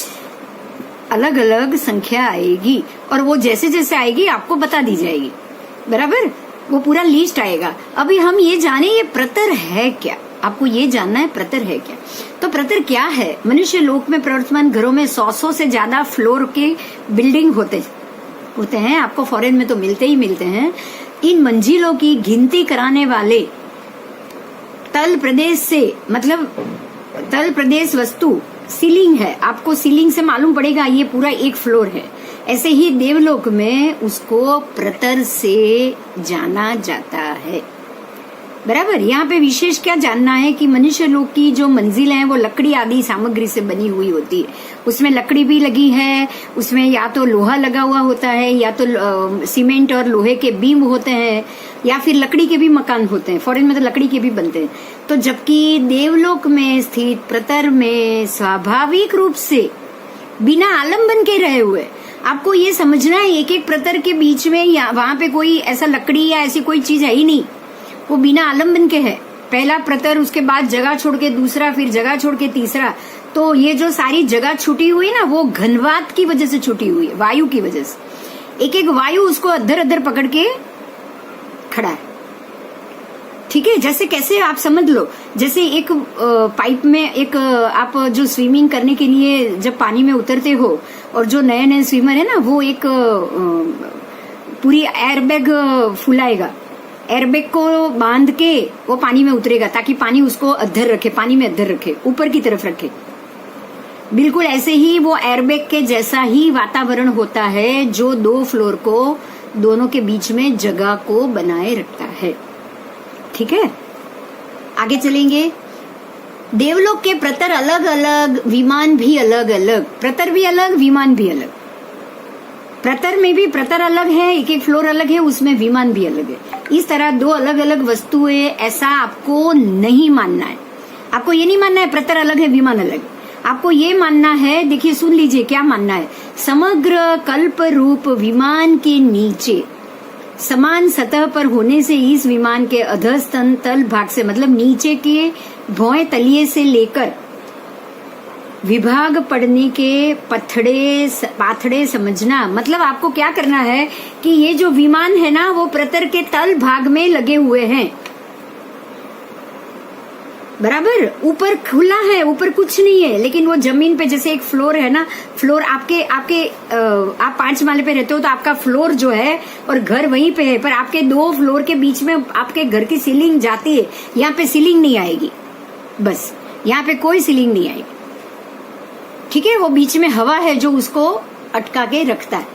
अलग अलग संख्या आएगी और वो जैसे जैसे आएगी आपको बता दी जाएगी बराबर। वो पूरा लिस्ट आएगा। अभी हम ये जाने ये प्रतर है क्या, आपको ये जानना है प्रतर है क्या। तो प्रतर क्या है? मनुष्य लोक में प्रवर्तमान घरों में 100 से ज्यादा फ्लोर के बिल्डिंग होते हैं। आपको फॉरेन में तो मिलते ही मिलते हैं। इन मंजिलों की गिनती कराने वाले तल प्रदेश से, मतलब तल प्रदेश वस्तु सीलिंग है। आपको सीलिंग से मालूम पड़ेगा ये पूरा एक फ्लोर है। ऐसे ही देवलोक में उसको प्रतर से जाना जाता है बराबर। यहाँ पे विशेष क्या जानना है कि मनुष्य लोक की जो मंजिल है वो लकड़ी आदि सामग्री से बनी हुई होती है। उसमें लकड़ी भी लगी है, उसमें या तो लोहा लगा हुआ होता है, या तो सीमेंट और लोहे के बीम होते हैं, या फिर लकड़ी के भी मकान होते हैं। फॉरेन में तो लकड़ी के भी बनते हैं। तो जबकि देवलोक में स्थित प्रतर में स्वाभाविक रूप से बिना आलम्बन के रहे हुए, आपको ये समझना है एक एक प्रतर के बीच में या वहां पे कोई ऐसा लकड़ी या ऐसी कोई चीज है ही नहीं, वो बिना आलम्बन के है। पहला प्रतर, उसके बाद जगह छोड़ के दूसरा, फिर जगह छोड़ के तीसरा। तो ये जो सारी जगह छूटी हुई ना, वो घनवात की वजह से छूटी हुई है, वायु की वजह से। एक एक वायु उसको अद्धर अद्धर पकड़ के खड़ा है। ठीक है, जैसे कैसे आप समझ लो, जैसे एक पाइप में एक आप जो स्विमिंग करने के लिए जब पानी में उतरते हो, और जो नए नए स्विमर है ना, वो एक पूरी एयरबैग फुलाएगा, एयरबैग को बांध के वो पानी में उतरेगा ताकि पानी उसको अद्धर रखे, पानी में अद्धर रखे, ऊपर की तरफ रखे। बिल्कुल ऐसे ही वो एयरबैग के जैसा ही वातावरण होता है जो 2 फ्लोर को दोनों के बीच में जगह को बनाए रखता है। ठीक है, आगे चलेंगे। देवलोक के प्रतर अलग अलग, विमान भी अलग अलग, प्रतर भी अलग, विमान भी अलग। प्रतर में भी प्रतर अलग है, एक एक फ्लोर अलग है, उसमें विमान भी अलग है। इस तरह 2 अलग अलग वस्तुएं, ऐसा आपको नहीं मानना है। आपको ये नहीं मानना है प्रतर अलग है विमान अलग। आपको ये मानना है, देखिए सुन लीजिए क्या मानना है। समग्र कल्प रूप विमान के नीचे समान सतह पर होने से इस विमान के अधस्तन तल भाग से, मतलब नीचे के भौएं तलिए से लेकर विभाग पड़ने के पाथड़े समझना। मतलब आपको क्या करना है कि ये जो विमान है ना, वो प्रतर के तल भाग में लगे हुए हैं बराबर। ऊपर खुला है, ऊपर कुछ नहीं है, लेकिन वो जमीन पे जैसे एक फ्लोर है ना, फ्लोर आप 5 माले पे रहते हो तो आपका फ्लोर जो है और घर वहीं पे है, पर आपके 2 फ्लोर के बीच में आपके घर की सीलिंग जाती है। यहाँ पे सीलिंग नहीं आएगी, बस यहाँ पे कोई सीलिंग नहीं आएगी। ठीक है, वो बीच में हवा है जो उसको अटका के रखता है।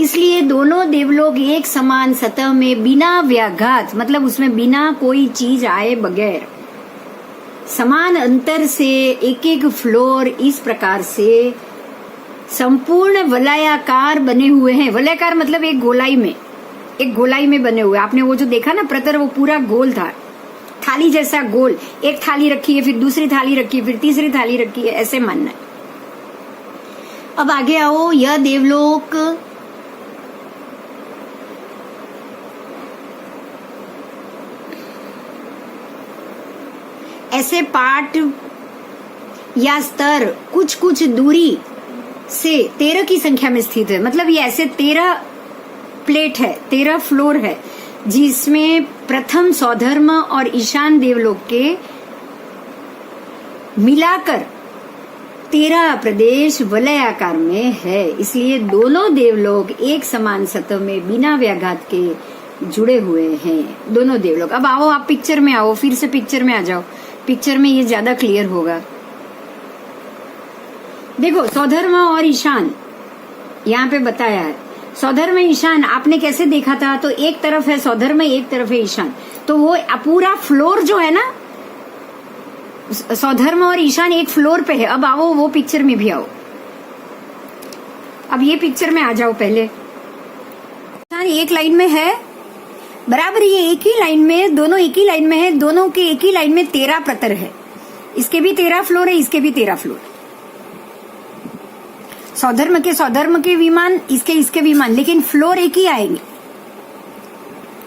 इसलिए दोनों देवलोक एक समान सतह में बिना व्याघात, मतलब उसमें बिना कोई चीज आए बगैर समान अंतर से एक एक फ्लोर इस प्रकार से संपूर्ण वलयाकार बने हुए हैं। वलयाकार मतलब एक गोलाई में बने हुए। आपने वो जो देखा ना प्रतर, वो पूरा गोल था, थाली जैसा गोल। एक थाली रखी है, फिर दूसरी थाली रखी है, फिर तीसरी थाली रखी है, ऐसे मानना है। अब आगे आओ। यह देवलोक ऐसे पार्ट या स्तर कुछ कुछ दूरी से 13 की संख्या में स्थित है। मतलब ये ऐसे 13 प्लेट है, 13 फ्लोर है, जिसमें प्रथम सौधर्म और ईशान देवलोक के मिलाकर 13 प्रदेश वलयाकार में है। इसलिए दोनों देवलोक एक समान सतह में बिना व्याघात के जुड़े हुए हैं, दोनों देवलोक। अब आओ, आप पिक्चर में आओ, फिर से पिक्चर में आ जाओ। पिक्चर में ये ज्यादा क्लियर होगा। देखो, सौधर्म और ईशान यहाँ पे बताया है। सौधर्म ईशान आपने कैसे देखा था? तो एक तरफ है सौधर्म, एक तरफ है ईशान। तो वो पूरा फ्लोर जो है ना, सौधर्म और ईशान एक फ्लोर पे है। अब आओ, वो पिक्चर में भी आओ। अब ये पिक्चर में आ जाओ पहले। ईशान एक लाइन में है, बराबर ये एक ही लाइन में, दोनों एक ही लाइन में है। दोनों के एक ही लाइन में 13 प्रतर है। इसके भी 13 फ्लोर है, इसके भी 13 फ्लोर। सौधर्म के विमान, इसके विमान, लेकिन फ्लोर एक ही आएंगे।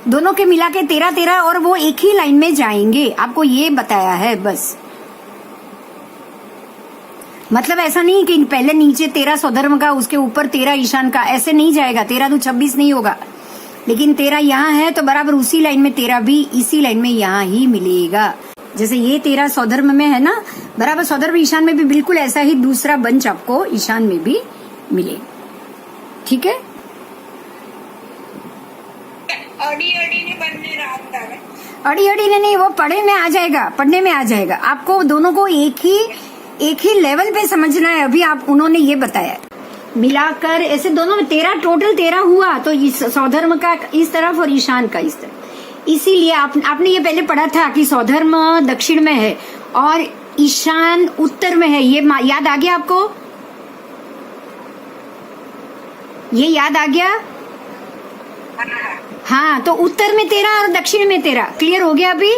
दोनों के मिला के 13 और वो एक ही लाइन में जाएंगे। आपको ये बताया है बस। मतलब ऐसा नहीं कि पहले नीचे 13 सौधर्म का, उसके ऊपर 13 ईशान का, ऐसे नहीं जाएगा। 13 तो 26 नहीं होगा, लेकिन 13 यहाँ है तो बराबर उसी लाइन में 13 भी इसी लाइन में यहाँ ही मिलेगा। जैसे ये 13 सौधर्म में है ना, बराबर सौधर्म ईशान में भी बिल्कुल ऐसा ही दूसरा बंच आपको ईशान में भी मिले। ठीक है? अड़ी ने बनने रहा है। अड़ी ने नहीं, वो पढ़ने में आ जाएगा। आपको दोनों को एक ही लेवल पे समझना है। अभी आप उन्होंने ये बताया, मिलाकर ऐसे दोनों में 13, टोटल 13 हुआ। तो इस सौधर्म का इस तरफ और ईशान का इस तरफ। इसीलिए आपने ये पहले पढ़ा था कि सौधर्म दक्षिण में है और ईशान उत्तर में है। ये याद आ गया आपको? ये याद आ गया? हाँ, तो उत्तर में 13 और दक्षिण में 13। क्लियर हो गया अभी?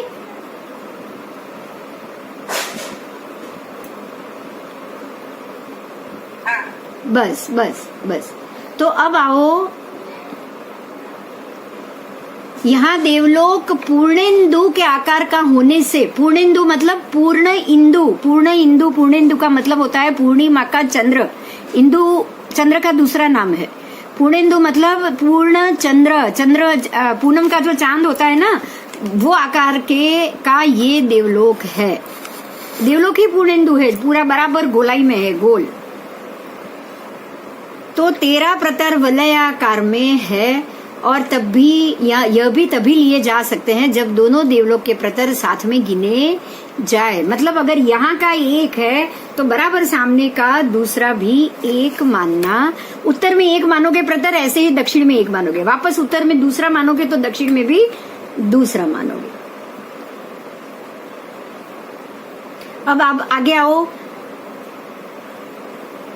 बस। तो अब आओ, यहाँ देवलोक पूर्णेन्दु के आकार का होने से, पूर्णेन्दु मतलब पूर्ण इंदु का मतलब होता है पूर्णिमा का चंद्र। इंदु चंद्र का दूसरा नाम है। पूर्णेन्दु मतलब पूर्ण चंद्र पूनम का जो चांद होता है ना, वो आकार का ये देवलोक है। देवलोक ही पूर्णेन्दु है, पूरा बराबर गोलाई में है, गोल। तो 13 प्रतर वलयाकार में है। और यह भी तभी लिए जा सकते हैं जब दोनों देवलोक के प्रतर साथ में गिने जाए। मतलब अगर यहाँ का एक है तो बराबर सामने का दूसरा भी एक मानना। उत्तर में एक मानोगे प्रतर, ऐसे ही दक्षिण में एक मानोगे। वापस उत्तर में दूसरा मानोगे तो दक्षिण में भी दूसरा मानोगे। अब आप आगे आओ।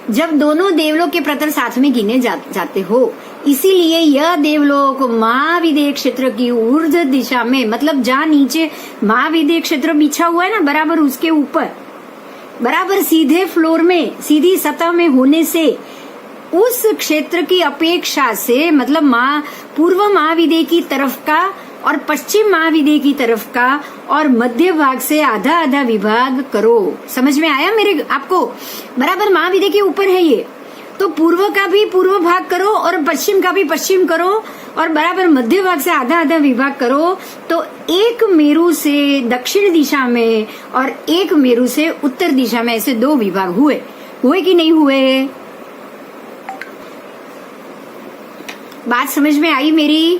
जब दोनों देवलोक के प्रतर साथ में गिने जाते हो, इसीलिए यह देवलोक महाविदेय क्षेत्र की ऊर्ध्व दिशा में, मतलब जहाँ नीचे महाविदेय क्षेत्र बिछा हुआ है ना, बराबर उसके ऊपर, बराबर सीधे फ्लोर में, सीधी सतह में होने से उस क्षेत्र की अपेक्षा से, मतलब पूर्व महाविदेय की तरफ का और पश्चिम महाविदेय की तरफ का और मध्य भाग से आधा आधा विभाग करो। समझ में आया मेरे आपको? बराबर महाविदेय के ऊपर है ये, तो पूर्व का भी पूर्व भाग करो और पश्चिम का भी पश्चिम करो और बराबर मध्य भाग से आधा आधा विभाग करो। तो एक मेरु से दक्षिण दिशा में और एक मेरु से उत्तर दिशा में ऐसे 2 विभाग हुए कि नहीं हुए? बात समझ में आई मेरी?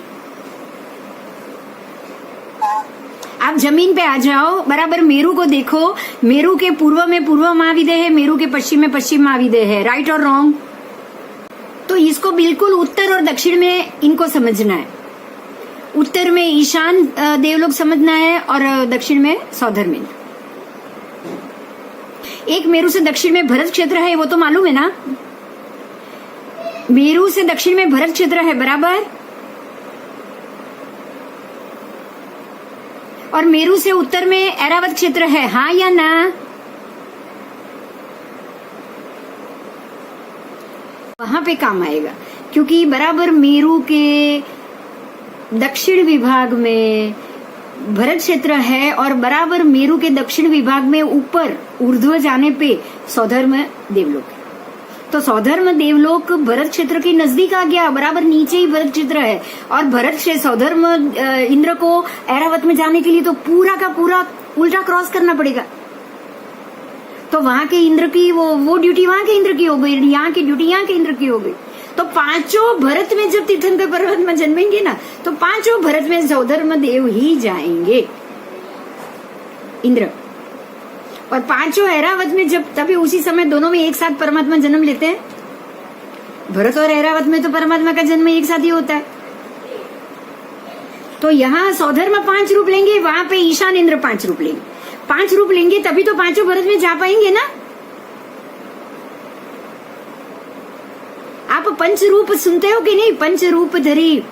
आप जमीन पे आ जाओ, बराबर मेरु को देखो। मेरु के पूर्व में पूर्व महाविदेय है, मेरु के पश्चिम में पश्चिम महाविदेय है। राइट और रॉन्ग? तो इसको बिल्कुल उत्तर और दक्षिण में इनको समझना है। उत्तर में ईशान देवलोक समझना है और दक्षिण में सौधर्म। एक मेरू से दक्षिण में भरत क्षेत्र है, वो तो मालूम है ना। मेरू से दक्षिण में भरत क्षेत्र है, बराबर। और मेरू से उत्तर में ऐरावत क्षेत्र है, हाँ या ना। वहां पे काम आएगा, क्योंकि बराबर मेरू के दक्षिण विभाग में भरत क्षेत्र है और बराबर मेरू के दक्षिण विभाग में ऊपर ऊर्ध्व जाने पे सौधर्म देवलोक है। तो सौधर्म देवलोक भरत क्षेत्र के नजदीक आ गया, बराबर नीचे ही भरत क्षेत्र है। और भरत से सौधर्म इंद्र को ऐरावत में जाने के लिए तो पूरा का पूरा उल्टा क्रॉस करना पड़ेगा। तो वहां के इंद्र की वो ड्यूटी वहां के इंद्र की हो गई, यहाँ की ड्यूटी यहाँ के इंद्र की हो गई। तो पांचों भरत में जब तीर्थंकर पर्वत में जन्मेंगे ना, तो पांचों भरत में सौधर्म देव ही जाएंगे, इंद्र। और पांचों ऐरावत में जब, तभी उसी समय दोनों में एक साथ परमात्मा जन्म लेते हैं। भरत और ऐरावत में तो परमात्मा का जन्म एक साथ ही होता है। तो यहाँ सौधर्म 5 रूप लेंगे, वहां पे ईशान इंद्र 5 रूप लेंगे। 5 रूप लेंगे तभी तो पांचों भरत में जा पाएंगे ना। आप पंच रूप सुनते हो कि नहीं? पंच रूप धरी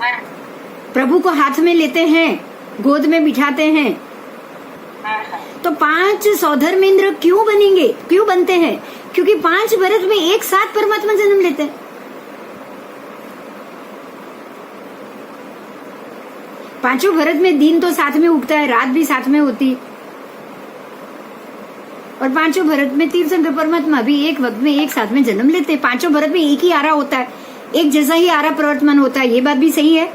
प्रभु को हाथ में लेते हैं, गोद में बिठाते हैं। तो 5 सौधर्म इंद्र क्यों बनेंगे, क्यों बनते हैं? क्योंकि 5 भरत में एक साथ परमात्मा जन्म लेते हैं। पांचों भरत में दिन तो साथ में उगता है, रात भी साथ में होती है। और पांचों भरत में तीर्थंकर परमात्मा भी एक वक्त में एक साथ में जन्म लेते हैं। पांचों भरत में एक ही आरा होता है, एक जैसा ही आरा प्रवर्तमान होता है। ये बात भी सही है।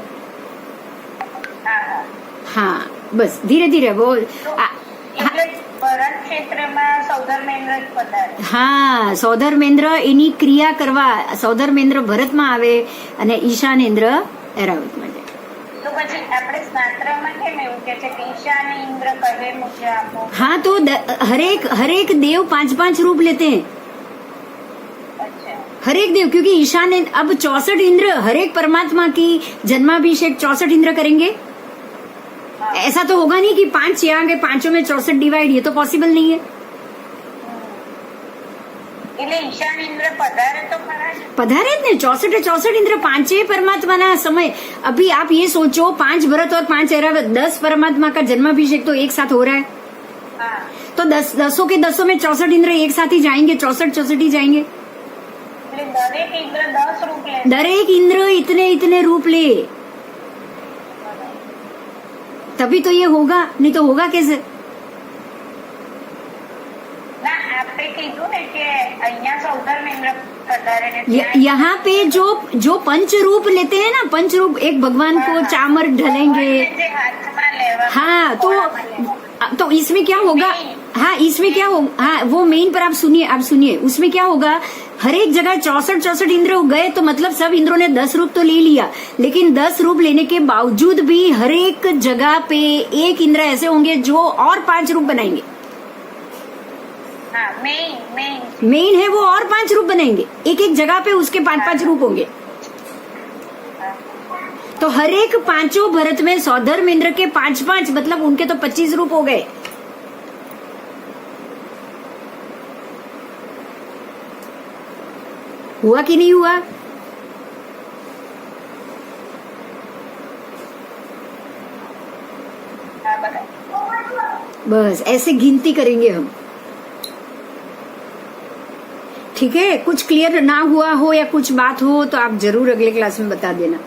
हाँ, बस धीरे धीरे वो ભરત ક્ષેત્રમાં સૌધર્મેન્દ્ર જ પધારે। હા, સૌધર્મેન્દ્ર એની ક્રિયા કરવા, સૌધર્મેન્દ્ર ભરતમાં આવે અને ઈશાનેન્દ્ર એરાવતમાં જાય। તો પછી આપણે શાસ્ત્રમાં કેમ એવું કે છે કે ઈશાન ઇન્દ્ર કહે મુજે આપો? हाँ, तो हरेक देव 5-5 रूप लेते हैं। अच्छा, हरेक देव, क्योंकि ईशान अब 64 इंद्र, हरेक परमात्मा की जन्माभिषेक 64 इंद्र करेंगे। ऐसा तो होगा नहीं कि 5 यहाँ गए, पांचों में 64 डिवाइड, ये तो पॉसिबल नहीं है। એટલે ઈશાન ઇન્દ્ર પધારે તો ખરા જ। पधारे ने 64 इंद्र, 5 परमात्मा ना समय। अभी आप ये सोचो, 5 भरत और 5 ऐरावत, 10 परमात्मा का जन्माभिषेक तो एक साथ हो रहा है। हाँ, तो 10 के 10 में 64 इंद्र एक साथ ही जाएंगे, 64 ही जाएंगे। એટલે દરેક ઇન્દ્ર 10 રૂપ લે। दरेक इंद्र इतने रूप ले, तभी तो ये होगा, नहीं तो होगा कैसे? ના, આપણે કીધું ને કે અહીંયા સૌધર્મેન્દ્ર પધારે ને ત્યાં यहाँ पे जो पंच रूप लेते हैं ना, पंच रूप, एक भगवान को चामर ढलेंगे। જે હાથમાં લેવા, हाँ, ખોળામાં લેવા। तो इसमें क्या होगा? हाँ, इसमें क्या होगा? हाँ, वो मेन पर आप सुनिए, उसमें क्या होगा? हर एक जगह 64 इंद्र गए, तो मतलब सब इंद्रों ने 10 रूप तो ले लिया, लेकिन 10 रूप लेने के बावजूद भी हर एक जगह पे एक इंद्र ऐसे होंगे जो और 5 रूप बनाएंगे। हाँ, मेन मेन है वो और 5 रूप बनाएंगे, एक जगह पे उसके 5 रूप होंगे। तो हर एक 5 भरत में सौधर्म इंद्र के 5, मतलब उनके तो 25 रूप हो गए। हुआ कि नहीं हुआ? हाँ, बताओ। बस ऐसे गिनती करेंगे हम, ठीक है? कुछ क्लियर ना हुआ हो या कुछ बात हो तो आप जरूर अगले क्लास में बता देना।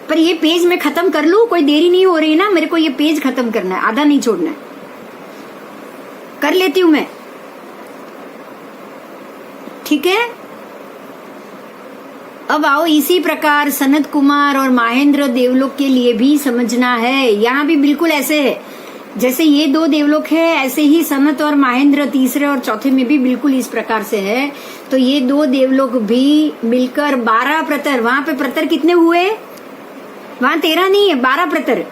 पर ये पेज मैं खत्म कर लूं, कोई देरी नहीं हो रही ना, मेरे को ये पेज खत्म करना है, आधा नहीं छोड़ना है। कर लेती हूं मैं, ठीक है? अब आओ, इसी प्रकार सनत कुमार और महेंद्र देवलोक के लिए भी समझना है। यहाँ भी बिल्कुल ऐसे है, जैसे ये 2 देवलोक है, ऐसे ही सनत और महेंद्र तीसरे और चौथे में भी बिल्कुल इस प्रकार से है। तो ये 2 देवलोक भी मिलकर 12 प्रतर, वहां पे प्रतर कितने हुए? वहां 13 नहीं है, 12 प्रतर।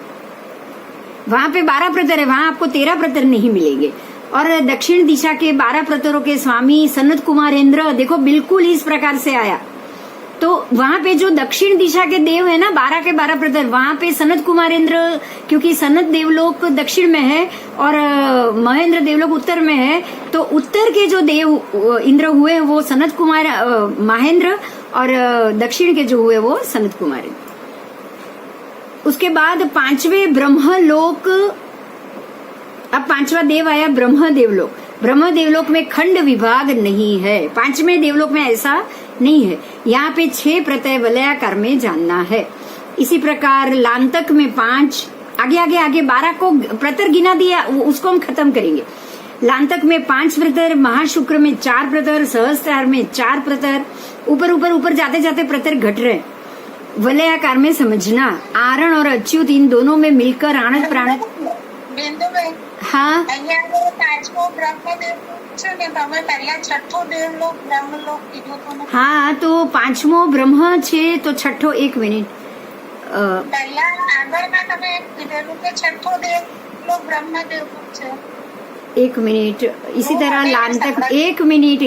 वहां पे 12 प्रतर है, वहां आपको 13 प्रतर नहीं मिलेंगे। और दक्षिण दिशा के 12 प्रतरों के स्वामी सनत कुमारेंद्र, देखो बिल्कुल इस प्रकार से आया। तो वहां पे जो दक्षिण दिशा के देव है ना 12 के 12 प्रतर, वहां पे सनत कुमारेंद्र, क्योंकि सनत देवलोक दक्षिण में है और महेंद्र देवलोक उत्तर में है, तो उत्तर के जो देव इंद्र हुए वो सनत कुमार महेंद्र और दक्षिण के जो हुए वो सनत कुमारेंद्र। उसके बाद पांचवें ब्रह्मलोक, अब पांचवा देव आया ब्रह्म देवलोक। ब्रह्म देवलोक में खंड विभाग नहीं है, पांचवें देवलोक में ऐसा नहीं है। यहाँ पे 6 प्रत्यय वलयाकार में जानना है। इसी प्रकार लांतक में 5, आगे आगे आगे 12 को प्रतर गिना दिया, उसको हम खत्म करेंगे। लांतक में 5 प्रतर, महाशुक्र में 4 प्रतर, सहस्त्रार में 4 प्रतर, ऊपर ऊपर ऊपर जाते जाते प्रतर घट रहे। वलयाकार में समझना, आरण और अच्युत इन दोनों में मिलकर आणत प्राणत। બિંદુબેન, हाँ અહીંયા પાંચમો બ્રહ્મદેવ છે ને, તમે પહેલા છઠ્ઠો દેવલોક બ્રહ્મલોક કીધું હતું ને, हाँ, तो 5મો બ્રહ્મ છે તો 6ઠો, 1 મિનિટ, પહેલા આગળમાં તમે એમ કીધેલું કે છઠ્ઠો દેવલોક બ્રહ્મદેવલોક છે। 1 મિનિટ, इसी तरह लांतक, 1 મિનિટ,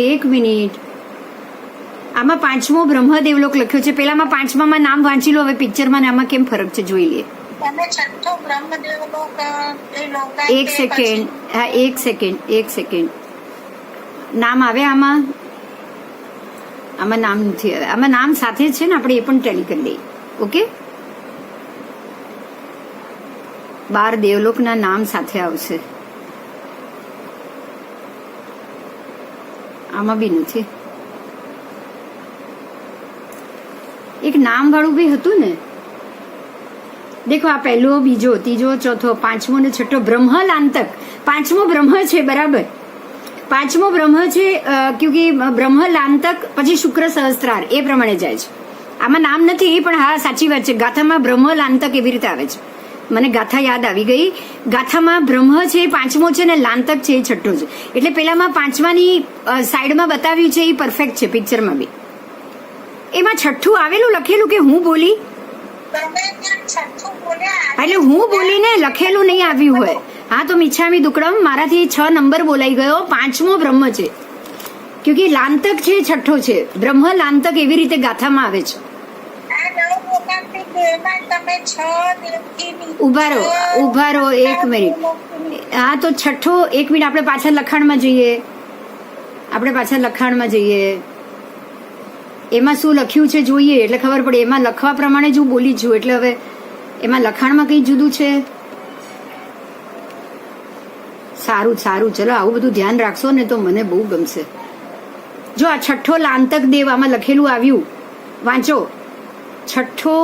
આમાં 5મો બ્રહ્મ દેવલોક લખ્યો છે, પેલામાં 5મામાં નામ વાંચી લો, હવે પિક્ચરમાં ને આમાં કેમ ફરક છે જોઈ લે। તમે છઠ્ઠો બ્રહ્મદેવલોક એ લોક, 1 સેકન્ડ, હા 1 સેકન્ડ, નામ આવે આમાં? આમાં નામ નથી આવે, આમાં નામ સાથે છે ને, આપણે એ પણ ટેલી કરી લઈએ। ઓકે, 12 દેવલોકના નામ સાથે આવશે, આમાં બી નથી। એક નામ વાળું બી હતું ને, देखो आ पहलो, बीजो, तीजो, चौथो, 5મો ने 6ઠો ब्रह्म लांतक। 5મો ब्रह्म છે बराबर, 5મો ब्रह्म છે, क्योंकि ब्रह्म लांतक પછી શુક્ર સહસ્ત્રાર એ પ્રમાણે જાય છે। આમાં નામ નથી પણ હા સાચી વાત છે, ગાથામાં બ્રહ્મ લાંતક એવી રીતે આવે છે। મને ગાથા યાદ આવી ગઈ, ગાથામાં બ્રહ્મ છે 5મો છે ને લાંતક છે એ 6ઠો છે, એટલે પેલામાં 5માની સાઈડમાં બતાવ્યું છે એ પરફેક્ટ છે પિક્ચરમાં બી। એમાં 6ઠું આવેલું લખેલું કે હું બોલી, તમે ત્યાં છઠ્ઠું બોલ્યા, એટલે હું બોલીને લખેલું નહીં આવ્યું હોય। હા, તો મિચ્છામી દુક્કડમ, મારાથી 6 નંબર બોલાઈ ગયો। 5મો બ્રહ્મ છે, ક્યોંકि લાંતક છે 6ઠો છે, બ્રહ્મ લાંતક એવી રીતે ગાથામાં આવે છે। આ નવ લોકાંતિક દેવમાં તમે 6 દેવથી નીચે, ઉભા રહો 1 મિનિટ। હા, તો 6ઠો, 1 મિનિટ, આપણે પાછા લખાણમાં જઈએ, એમાં શું લખ્યું છે જોઈએ એટલે ખબર પડે। એમાં લખવા પ્રમાણે જ હું બોલી છું, એટલે હવે એમાં લખાણમાં કઈ જુદું છે। સારું, ચલો આવું બધું ધ્યાન રાખશો ને તો મને બહુ ગમશે। જો આ 6ઠો લાંતક દેવ આમાં લખેલું આવ્યું, વાંચો। 6ઠો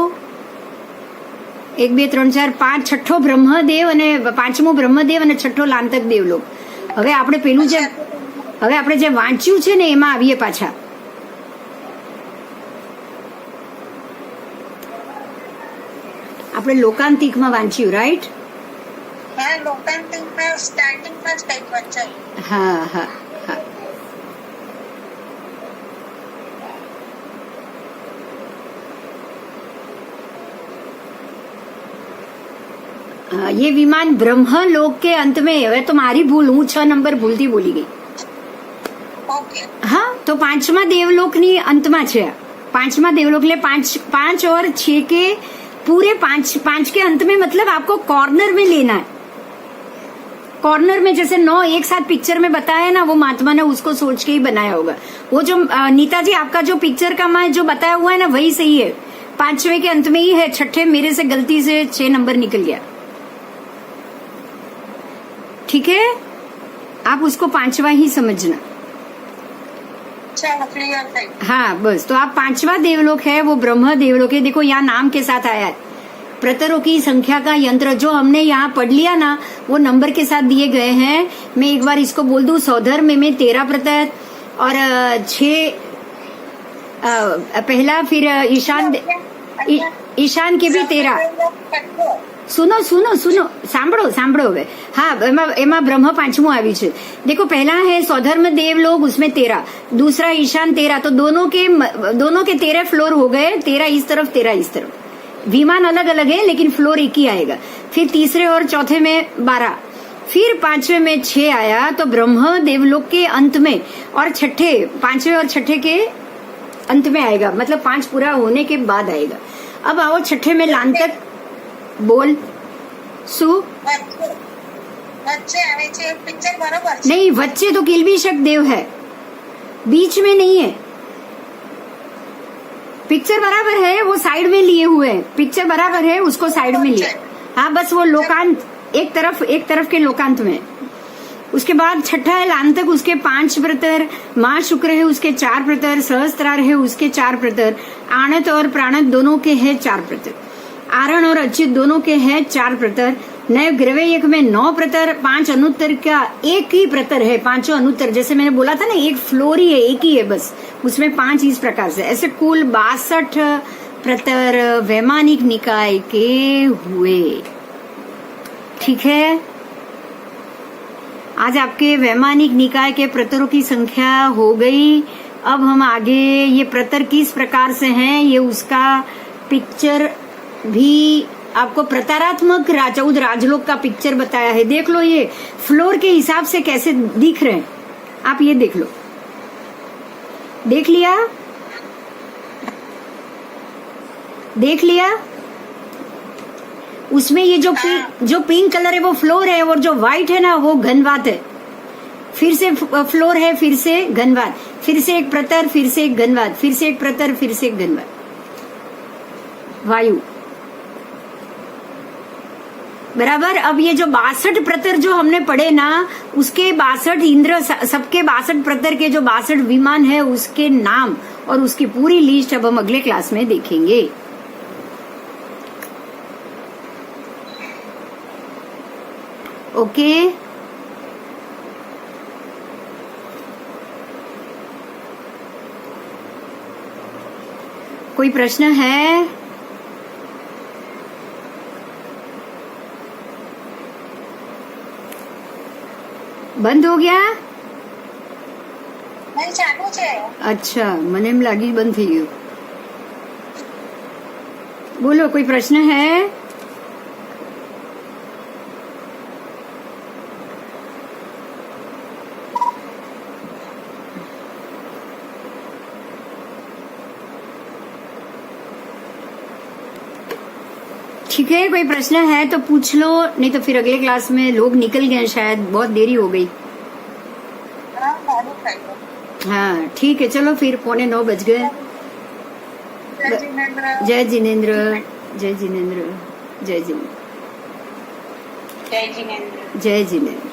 1 2 3 4 5, 6ઠો બ્રહ્મદેવ અને 5મો બ્રહ્મદેવ અને 6ઠો લાંતક દેવલોક। હવે આપણે પેલું જે વાંચ્યું છે ને એમાં આવીએ પાછા। આપણે લોકાંતિકમાં વાંચ્યું, રાઈટ? હા, લોકાંતિકમાં સ્ટાર્ટિંગમાં જ કંઈક વંચાયું। હા, ये विमान ब्रह्मलोक के अंत में, હવે તો મારી ભૂલ, હું 6 નંબર ભૂલથી બોલી ગઈ। ઓકે, हाँ, तो 5મા દેવલોકની અંતમાં છે। 5મા દેવલોક એટલે 5 और 6 के पूरे 5 के अंत में, मतलब आपको कॉर्नर में लेना है। कॉर्नर में जैसे 9 एक साथ पिक्चर में बताया ना, वो महात्मा ने उसको सोच के ही बनाया होगा। वो जो नीता जी आपका जो पिक्चर का मैं जो बताया हुआ है ना, वही सही है। 5वें के अंत में ही है, 6ठे मेरे से गलती से 6 नंबर निकल गया। ठीक है, आप उसको 5वां ही समझना। चलो क्लियर થઈ। हाँ, बस तो आप 5वां देवलोक है वो ब्रह्म देवलोक है। देखो यहाँ नाम के साथ आया है, प्रतरों की संख्या का यंत्र जो हमने यहाँ पढ़ लिया ना, वो नंबर के साथ दिए गए हैं। मैं एक बार इसको बोल दूं, सौधर्म में 13 प्रतर और 6 पहला, फिर ईशान के भी 13। सुनो સાંભળો હવે। हाँ, एमा ब्रह्म 5મું આવ્યું છે। देखो, पहला है सौधर्म देवलोक, उसमें 13, दूसरा ईशान 13, तो दोनों के 13 फ्लोर हो गए, 13 इस तरफ 13 इस तरफ। विमान अलग अलग है लेकिन फ्लोर एक ही आएगा। फिर तीसरे और चौथे में 12, फिर 5वें में 6 आया, तो ब्रह्म देवलोक के अंत में, और 5वें और 6ठे के अंत में आएगा, मतलब 5 पूरा होने के बाद आएगा। अब आओ छठे में लांतक। बोल सु। વચ્ચે આવે છે પિક્ચર બરોબર છે नहीं, वच्चे तो किलबिशक देव है, बीच में नहीं है। पिक्चर बराबर है, वो साइड में लिए हुए हैं। पिक्चर बराबर है, उसको साइड में लिया। हाँ, बस वो लोकांत एक तरफ के लोकांत में। उसके बाद छठा है लांतक, उसके 5 प्रतर। माँ शुक्र है, उसके 4 प्रतर। सहस्त्रार है, उसके 4 प्रतर। आणत और प्राणत दोनों के है 4 प्रतर। आरण और अच्युत दोनों के है 4 प्रतर। नए ग्रवेयक में 9 प्रतर। 5 अनुत्तर का एक ही प्रतर है, 5 अनुत्तर। जैसे मैंने बोला था ना, एक फ्लोर ही है, एक ही है बस, उसमें 5 इस प्रकार से। ऐसे कुल 62 प्रतर वैमानिक निकाय के हुए। ठीक है, आज आपके वैमानिक निकाय के प्रतरों की संख्या हो गई। अब हम आगे ये प्रतर किस प्रकार से हैं, ये उसका पिक्चर भी आपको प्रतारात्मक 14 राजलोक का पिक्चर बताया है। देख लो, ये फ्लोर के हिसाब से कैसे दिख रहे हैं, आप ये देख लो। देख लिया, देख लिया। उसमें ये जो पिंक कलर है वो फ्लोर है, और जो व्हाइट है ना वो घनवात है। फिर से फ्लोर है, फिर से घनवात, फिर से एक प्रतर, फिर से एक घनवात, फिर से एक प्रतर, फिर से एक घनवात। वायु बराबर। अब ये जो 62 प्रतर जो हमने पढ़े ना, उसके 62 इंद्र, सबके 62 प्रतर के जो 62 विमान है, उसके नाम और उसकी पूरी लिस्ट अब हम अगले क्लास में देखेंगे। ओके, कोई प्रश्न है? બંધ हो गया? નહીં ચાલુ છે। अच्छा, મને એમ લાગી બંધ થઈ ગયું। બોલો, કોઈ પ્રશ્ન है? ठीक है, कोई प्रश्न है तो पूछ लो, नहीं तो फिर अगले क्लास में लोग निकल गए शायद, बहुत देरी हो गई। हाँ ठीक है, चलो फिर 8:45 बज गए। जय जिनेन्द्र, जय जिनेन्द्र, जय जिनेन्द्र, जय जिनेन्द्र, जय जिनेन्द्र। जय जिनेन्द्र।